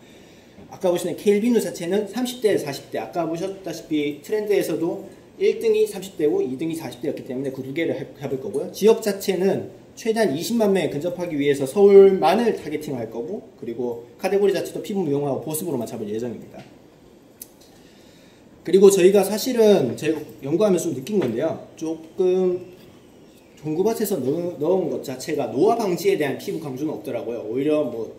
아까 보시는 케일비누 자체는 30대, 40대 아까 보셨다시피 트렌드에서도 1등이 30대고 2등이 40대였기 때문에 그 두 개를 해볼 거고요. 지역 자체는 최대한 20만 명에 근접하기 위해서 서울만을 타겟팅할 거고 그리고 카테고리 자체도 피부 미용하고 보습으로만 잡을 예정입니다. 그리고 저희가 사실은 제가 연구하면서 좀 느낀 건데요. 조금 동구밭에서 넣은 것 자체가 노화 방지에 대한 피부 강조는 없더라고요. 오히려 뭐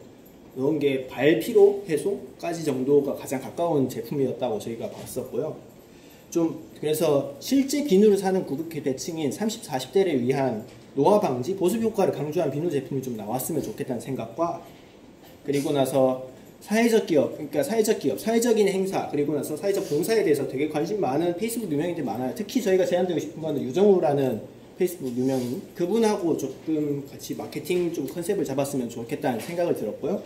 넣은 게 발피로 해소까지 정도가 가장 가까운 제품이었다고 저희가 봤었고요. 좀 그래서 실제 비누를 사는 구급 대층인 30, 40대를 위한 노화 방지, 보습 효과를 강조한 비누 제품이 좀 나왔으면 좋겠다는 생각과 그리고 나서 사회적 기업, 그러니까 사회적인 행사, 그리고 나서 사회적 봉사에 대해서 되게 관심 많은 페이스북 유명인들 많아요. 특히 저희가 제안드리고 싶은 거는 유정우라는 페이스북 유명인, 그분하고 조금 같이 마케팅 좀 컨셉을 잡았으면 좋겠다는 생각을 들었고요.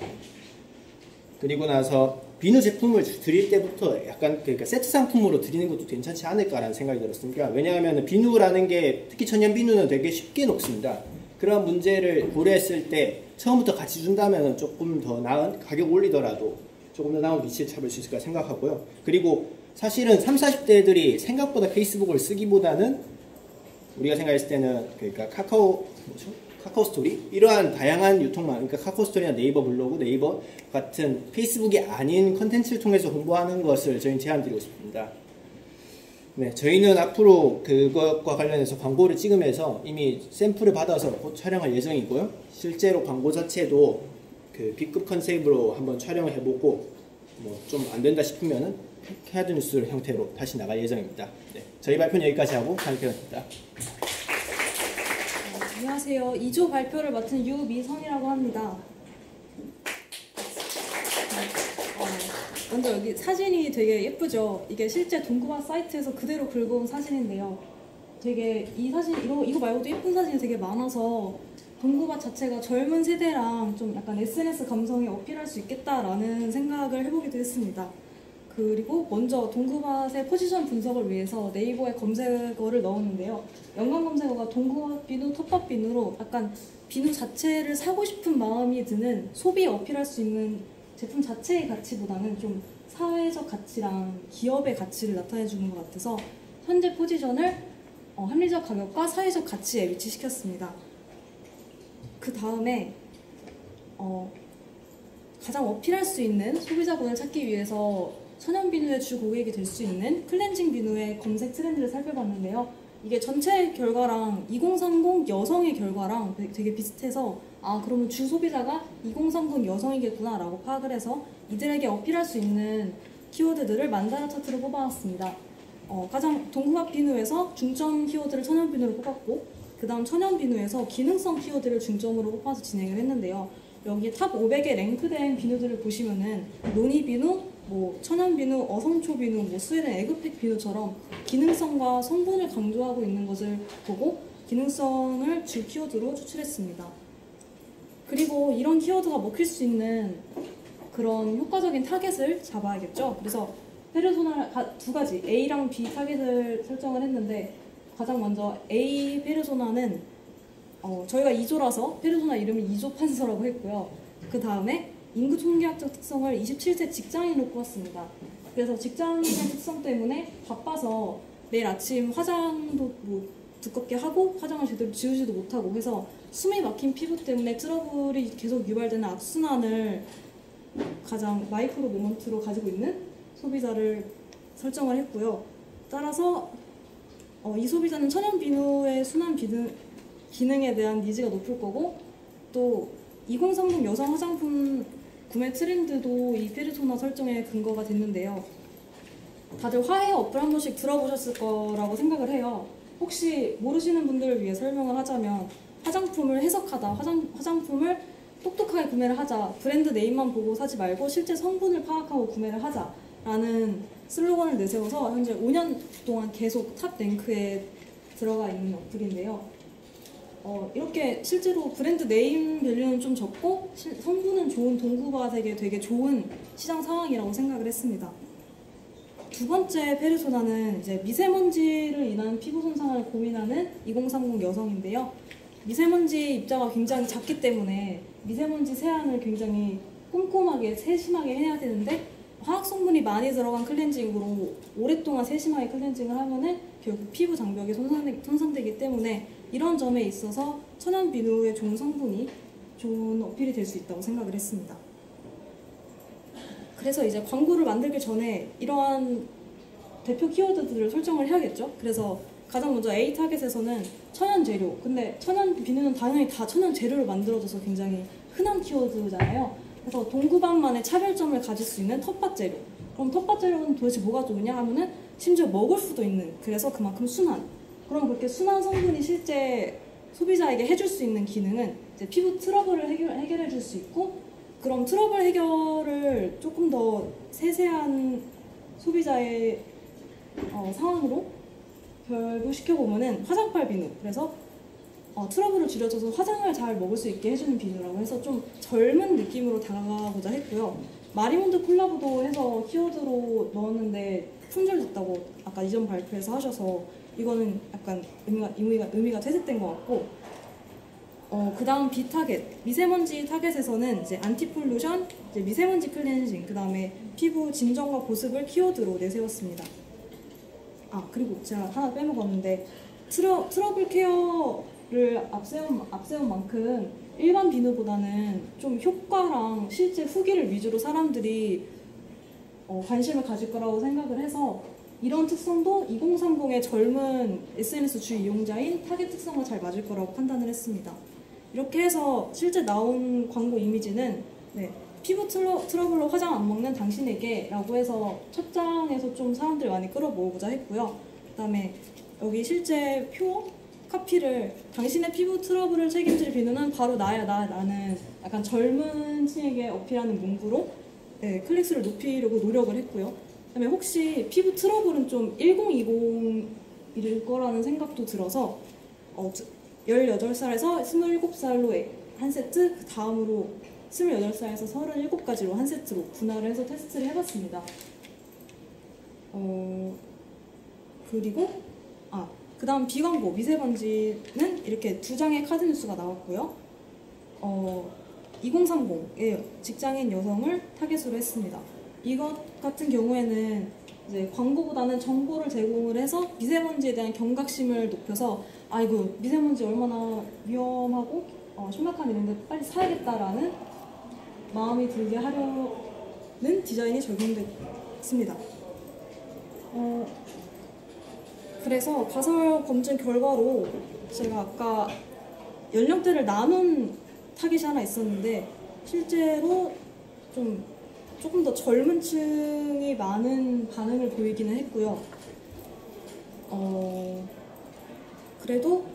그리고 나서 비누 제품을 드릴 때부터 약간 그러니까 세트 상품으로 드리는 것도 괜찮지 않을까라는 생각이 들었습니다. 왜냐하면 비누라는 게 특히 천연 비누는 되게 쉽게 녹습니다. 그런 문제를 고려했을 때 처음부터 같이 준다면 조금 더 나은, 가격 올리더라도 조금 더 나은 위치를 잡을 수 있을까 생각하고요. 그리고 사실은 30, 40대들이 생각보다 페이스북을 쓰기보다는 우리가 생각했을 때는 그러니까 카카오 스토리? 이러한 다양한 유통망, 그러니까 카카오 스토리나 네이버 블로그, 네이버 같은 페이스북이 아닌 컨텐츠를 통해서 홍보하는 것을 저희는 제안드리고 싶습니다. 네, 저희는 앞으로 그것과 관련해서 광고를 찍으면서 이미 샘플을 받아서 곧 촬영할 예정이고요. 실제로 광고 자체도 그 B급 컨셉으로 한번 촬영을 해보고 뭐 좀 안 된다 싶으면은 헤드 뉴스 형태로 다시 나갈 예정입니다. 네, 저희 발표는 여기까지 하고 발표합니다. 안녕하세요. 2조 발표를 맡은 유미선이라고 합니다. 먼저 여기 사진이 되게 예쁘죠? 이게 실제 동구밭 사이트에서 그대로 긁어온 사진인데요. 되게 이 사진, 이거 말고도 예쁜 사진이 되게 많아서 동구밭 자체가 젊은 세대랑 좀 약간 SNS 감성에 어필할 수 있겠다라는 생각을 해보기도 했습니다. 그리고 먼저 동구밭의 포지션 분석을 위해서 네이버에 검색어를 넣었는데요. 연관 검색어가 동구밭 비누, 텃밭 비누로 약간 비누 자체를 사고 싶은 마음이 드는 소비에 어필할 수 있는 제품 자체의 가치보다는 좀 사회적 가치랑 기업의 가치를 나타내주는 것 같아서 현재 포지션을 합리적 가격과 사회적 가치에 위치시켰습니다. 그 다음에 가장 어필할 수 있는 소비자군을 찾기 위해서 천연 비누의 주 고객이 될 수 있는 클렌징 비누의 검색 트렌드를 살펴봤는데요. 이게 전체 결과랑 2030 여성의 결과랑 되게 비슷해서 그러면 주 소비자가 2030 여성이겠구나 라고 파악을 해서 이들에게 어필할 수 있는 키워드들을 만다라 차트로 뽑아왔습니다. 가장 동구밭 비누에서 중점 키워드를 천연 비누로 뽑았고 그 다음 천연 비누에서 기능성 키워드를 중점으로 뽑아서 진행을 했는데요. 여기 탑 500에 랭크된 비누들을 보시면은 노니 비누, 천연 비누, 어성초 비누, 스웨덴 에그팩 비누처럼 기능성과 성분을 강조하고 있는 것을 보고 기능성을 주 키워드로 추출했습니다. 그리고 이런 키워드가 먹힐 수 있는 그런 효과적인 타겟을 잡아야겠죠. 그래서 페르소나 두 가지 A랑 B 타겟을 설정을 했는데 가장 먼저 A 페르소나는 저희가 2조라서 페르소나 이름을 2조 판서라고 했고요. 그 다음에 인구 통계학적 특성을 27세 직장인으로 뽑았습니다. 그래서 직장인의 특성 때문에 바빠서 매일 아침 화장도 두껍게 하고 화장을 제대로 지우지도 못하고 해서 숨이 막힌 피부 때문에 트러블이 계속 유발되는 악순환을 가장 마이크로 모먼트로 가지고 있는 소비자를 설정을 했고요. 따라서 이 소비자는 천연 비누의 순환 기능에 대한 니즈가 높을 거고 또 2030 여성 화장품 구매 트렌드도 이 페르소나 설정의 근거가 됐는데요. 다들 화해 어플 한 번씩 들어보셨을 거라고 생각을 해요. 혹시 모르시는 분들을 위해 설명을 하자면 화장품을 해석하다, 화장품을 똑똑하게 구매를 하자, 브랜드 네임만 보고 사지 말고 실제 성분을 파악하고 구매를 하자라는 슬로건을 내세워서 현재 5년 동안 계속 탑 랭크에 들어가 있는 어플인데요. 이렇게 실제로 브랜드 네임 밸류는 좀 적고 성분은 좋은 동구밭에게 되게 좋은 시장 상황이라고 생각을 했습니다. 두 번째 페르소나는 이제 미세먼지를 인한 피부 손상을 고민하는 2030 여성인데요. 미세먼지 입자가 굉장히 작기 때문에 미세먼지 세안을 굉장히 꼼꼼하게 세심하게 해야 되는데 화학 성분이 많이 들어간 클렌징으로 오랫동안 세심하게 클렌징을 하면은 결국 피부 장벽이 손상되기 때문에 이런 점에 있어서 천연 비누의 좋은 성분이 좋은 어필이 될 수 있다고 생각을 했습니다. 그래서 이제 광고를 만들기 전에 이러한 대표 키워드들을 설정을 해야겠죠. 그래서 가장 먼저 A 타겟에서는 천연 재료. 근데 천연 비누는 당연히 다 천연 재료를 만들어줘서 굉장히 흔한 키워드잖아요. 그래서 동구밭만의 차별점을 가질 수 있는 텃밭 재료. 그럼 텃밭 재료는 도대체 뭐가 좋으냐 하면은 심지어 먹을 수도 있는, 그래서 그만큼 순한. 그럼 그렇게 순한 성분이 실제 소비자에게 해줄 수 있는 기능은 이제 피부 트러블을 해결해 줄 수 있고, 그럼 트러블 해결을 조금 더 세세한 소비자의 상황으로 결부시켜보면은 화장빨 비누, 그래서 트러블을 줄여줘서 화장을 잘 먹을 수 있게 해주는 비누라고 해서 좀 젊은 느낌으로 다가가고자 했고요. 마리몬드 콜라보도 해서 키워드로 넣었는데 품절됐다고 아까 이전 발표에서 하셔서 이거는 약간 의미가 퇴색된 것 같고, 그 다음 B 타겟, 미세먼지 타겟에서는 이제 안티폴루션, 이제 미세먼지 클렌징, 그 다음에 피부 진정과 보습을 키워드로 내세웠습니다. 그리고 제가 하나 빼먹었는데, 트러블 케어를 앞세운 만큼 일반 비누보다는 좀 효과랑 실제 후기를 위주로 사람들이 관심을 가질 거라고 생각을 해서 이런 특성도 2030의 젊은 SNS 주 이용자인 타겟 특성과 잘 맞을 거라고 판단을 했습니다. 이렇게 해서 실제 나온 광고 이미지는 피부 트러블로 화장 안 먹는 당신에게 라고 해서 첫 장에서 좀 사람들 많이 끌어모으고자 했고요. 그 다음에 여기 실제 카피를 당신의 피부 트러블을 책임질 비누는 바로 나는 약간 젊은 층에게 어필하는 문구로 클릭수를 높이려고 노력을 했고요. 그다음에 혹시 피부 트러블은 좀 1020일 거라는 생각도 들어서 18살에서 27살로 한 세트, 그 다음으로 28살에서 37까지로 한 세트로 분할을 해서 테스트를 해봤습니다. 그리고 그 다음 비광고 미세먼지는 이렇게 2장의 카드 뉴스가 나왔고요. 2030의 직장인 여성을 타겟으로 했습니다. 이것 같은 경우에는 이제 광고보다는 정보를 제공을 해서 미세먼지에 대한 경각심을 높여서 이거 미세먼지 얼마나 위험하고 심각한 일인데 빨리 사야겠다라는 마음이 들게 하려는 디자인이 적용됐습니다. 그래서 가설 검증 결과로 제가 아까 연령대를 나눈 타깃이 하나 있었는데 실제로 조금 더 젊은 층이 많은 반응을 보이기는 했고요. 그래도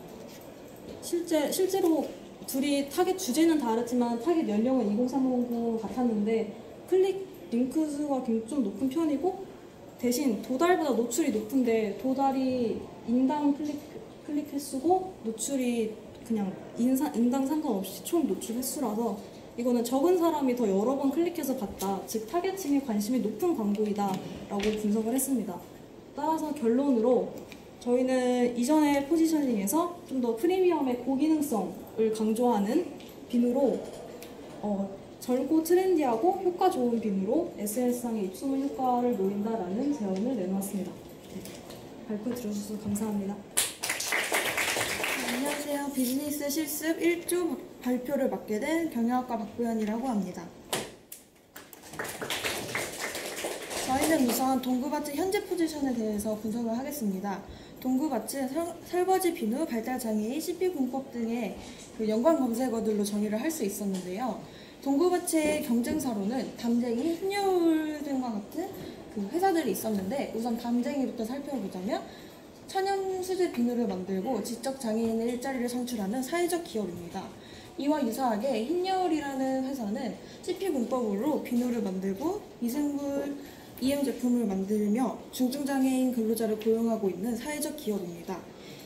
실제로 둘이 타깃 주제는 다르지만 타깃 연령은 2030 같았는데 클릭 링크 수가 좀 높은 편이고, 대신 도달보다 노출이 높은데 도달이 인당 클릭 횟수고 노출이 그냥 인당 상관없이 총 노출 횟수라서 이거는 적은 사람이 더 여러 번 클릭해서 봤다, 즉 타겟층의 관심이 높은 광고이다 라고 분석을 했습니다. 따라서 결론으로 저희는 이전의 포지셔닝에서 좀 더 프리미엄의 고기능성을 강조하는 비누로 젊고 트렌디하고 효과 좋은 비누로 SNS상의 입소문 효과를 노린다라는 제언을 내놓았습니다. 발표 들어주셔서 감사합니다. 안녕하세요. 비즈니스 실습 1조 발표를 맡게 된 경영학과 박보연이라고 합니다. 저희는 우선 동구바츠 현재 포지션에 대해서 분석을 하겠습니다. 동구바츠 설거지 비누, 발달장애인, CP공법 등의 연관 검색어들로 정의를 할 수 있었는데요. 동구바츠의 경쟁사로는 담쟁이, 흰여울 등과 같은 회사들이 있었는데, 우선 담쟁이부터 살펴보자면 천연 수제 비누를 만들고 지적 장애인의 일자리를 창출하는 사회적 기업입니다. 이와 유사하게 흰여울이라는 회사는 CP공법으로 비누를 만들고 미생물 이용 제품을 만들며 중증장애인 근로자를 고용하고 있는 사회적 기업입니다.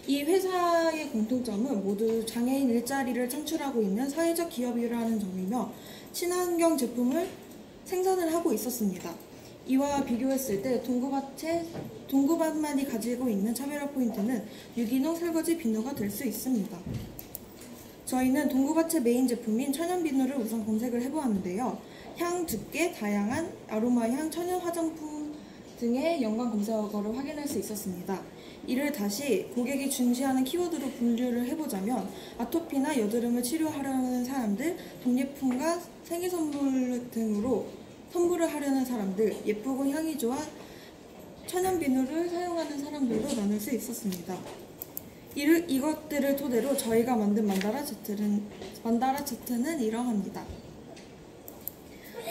이 회사의 공통점은 모두 장애인 일자리를 창출하고 있는 사회적 기업이라는 점이며 친환경 제품을 생산을 하고 있었습니다. 이와 비교했을 때 동구밭만이 가지고 있는 차별화 포인트는 유기농 설거지 비누가 될 수 있습니다. 저희는 동구밭의 메인 제품인 천연 비누를 우선 검색을 해보았는데요. 향, 두께, 다양한 아로마 향, 천연 화장품 등의 연관 검색어를 확인할 수 있었습니다. 이를 다시 고객이 중시하는 키워드로 분류를 해보자면 아토피나 여드름을 치료하려는 사람들, 답례품과 생일 선물 등으로 선물을 하려는 사람들, 예쁘고 향이 좋아 천연 비누를 사용하는 사람들로 나눌 수 있었습니다. 이것들을 토대로 저희가 만든 만다라 차트는 이러합니다.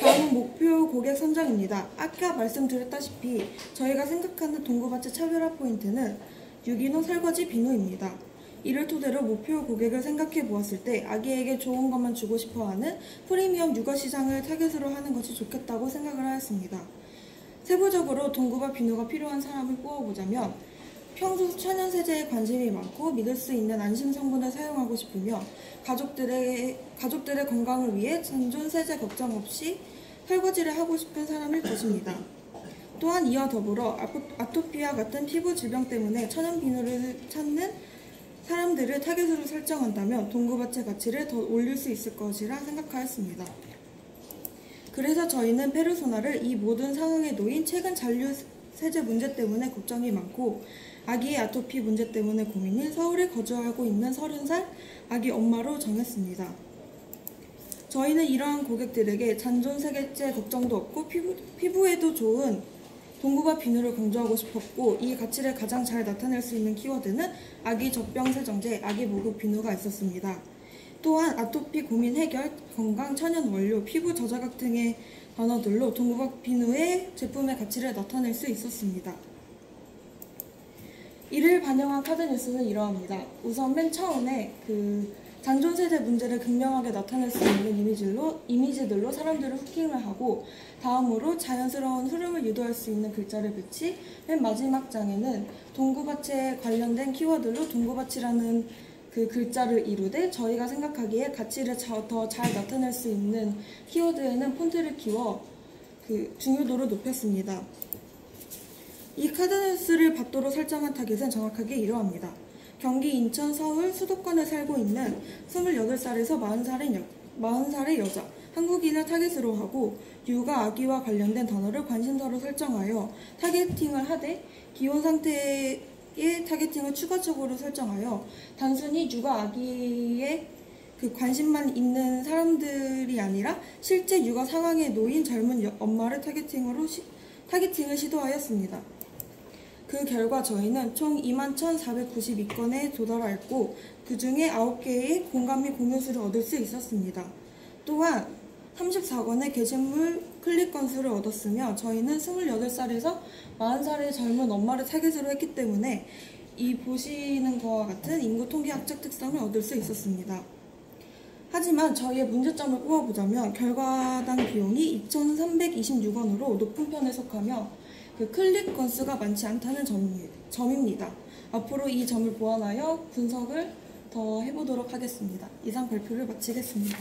다음은 목표 고객 선정입니다. 아까 말씀드렸다시피 저희가 생각하는 동구바츠 차별화 포인트는 유기농 설거지 비누입니다. 이를 토대로 목표 고객을 생각해 보았을 때 아기에게 좋은 것만 주고 싶어하는 프리미엄 육아 시장을 타겟으로 하는 것이 좋겠다고 생각을 하였습니다. 세부적으로 동구밭 비누가 필요한 사람을 뽑아보자면 평소 천연 세제에 관심이 많고 믿을 수 있는 안심 성분을 사용하고 싶으며 가족들의 건강을 위해 잔존 세제 걱정 없이 설거지를 하고 싶은 사람일 것입니다. 또한 이와 더불어 아토피와 같은 피부 질병 때문에 천연 비누를 찾는 사람들을 타겟으로 설정한다면 동구밭의 가치를 더 올릴 수 있을 것이라 생각하였습니다. 그래서 저희는 페르소나를 이 모든 상황에 놓인 최근 잔류 세제 문제 때문에 걱정이 많고 아기의 아토피 문제 때문에 고민인 서울에 거주하고 있는 30살 아기 엄마로 정했습니다. 저희는 이러한 고객들에게 잔존 세제 걱정도 없고 피부에도 좋은 동구밭 비누를 강조하고 싶었고 이 가치를 가장 잘 나타낼 수 있는 키워드는 아기 젖병 세정제, 아기 목욕 비누가 있었습니다. 또한 아토피 고민 해결, 건강, 천연 원료, 피부 저자극 등의 단어들로 동구밭 비누의 제품의 가치를 나타낼 수 있었습니다. 이를 반영한 카드뉴스는 이러합니다. 우선 맨 처음에 잔존 세제 문제를 극명하게 나타낼 수 있는 이미지들로 사람들을 후킹을 하고 다음으로 자연스러운 흐름을 유도할 수 있는 글자를 배치, 맨 마지막 장에는 동구밭에 관련된 키워드로 동구밭이라는 그 글자를 이루되 저희가 생각하기에 가치를 더 잘 나타낼 수 있는 키워드에는 폰트를 키워 중요도를 높였습니다. 이 카드뉴스를 받도록 설정한 타겟은 정확하게 이러합니다. 경기, 인천, 서울, 수도권에 살고 있는 28살에서 40살의 여자, 한국인을 타겟으로 하고 육아, 아기와 관련된 단어를 관심사로 설정하여 타겟팅을 하되 기혼 상태의 타겟팅을 추가적으로 설정하여 단순히 육아, 아기에 관심만 있는 사람들이 아니라 실제 육아 상황에 놓인 젊은 엄마를 타겟팅을 시도하였습니다. 그 결과 저희는 총 21,492건에 도달하였고 그 중에 9개의 공감 및 공유수를 얻을 수 있었습니다. 또한 34건의 게시물 클릭 건수를 얻었으며 저희는 28살에서 40살의 젊은 엄마를 타겟으로 했기 때문에 이 보시는 것과 같은 인구 통계학적 특성을 얻을 수 있었습니다. 하지만 저희의 문제점을 꼽아보자면 결과당 비용이 2,326원으로 높은 편에 속하며 클릭 건수가 많지 않다는 점입니다. 앞으로 이 점을 보완하여 분석을 더 해보도록 하겠습니다. 이상 발표를 마치겠습니다.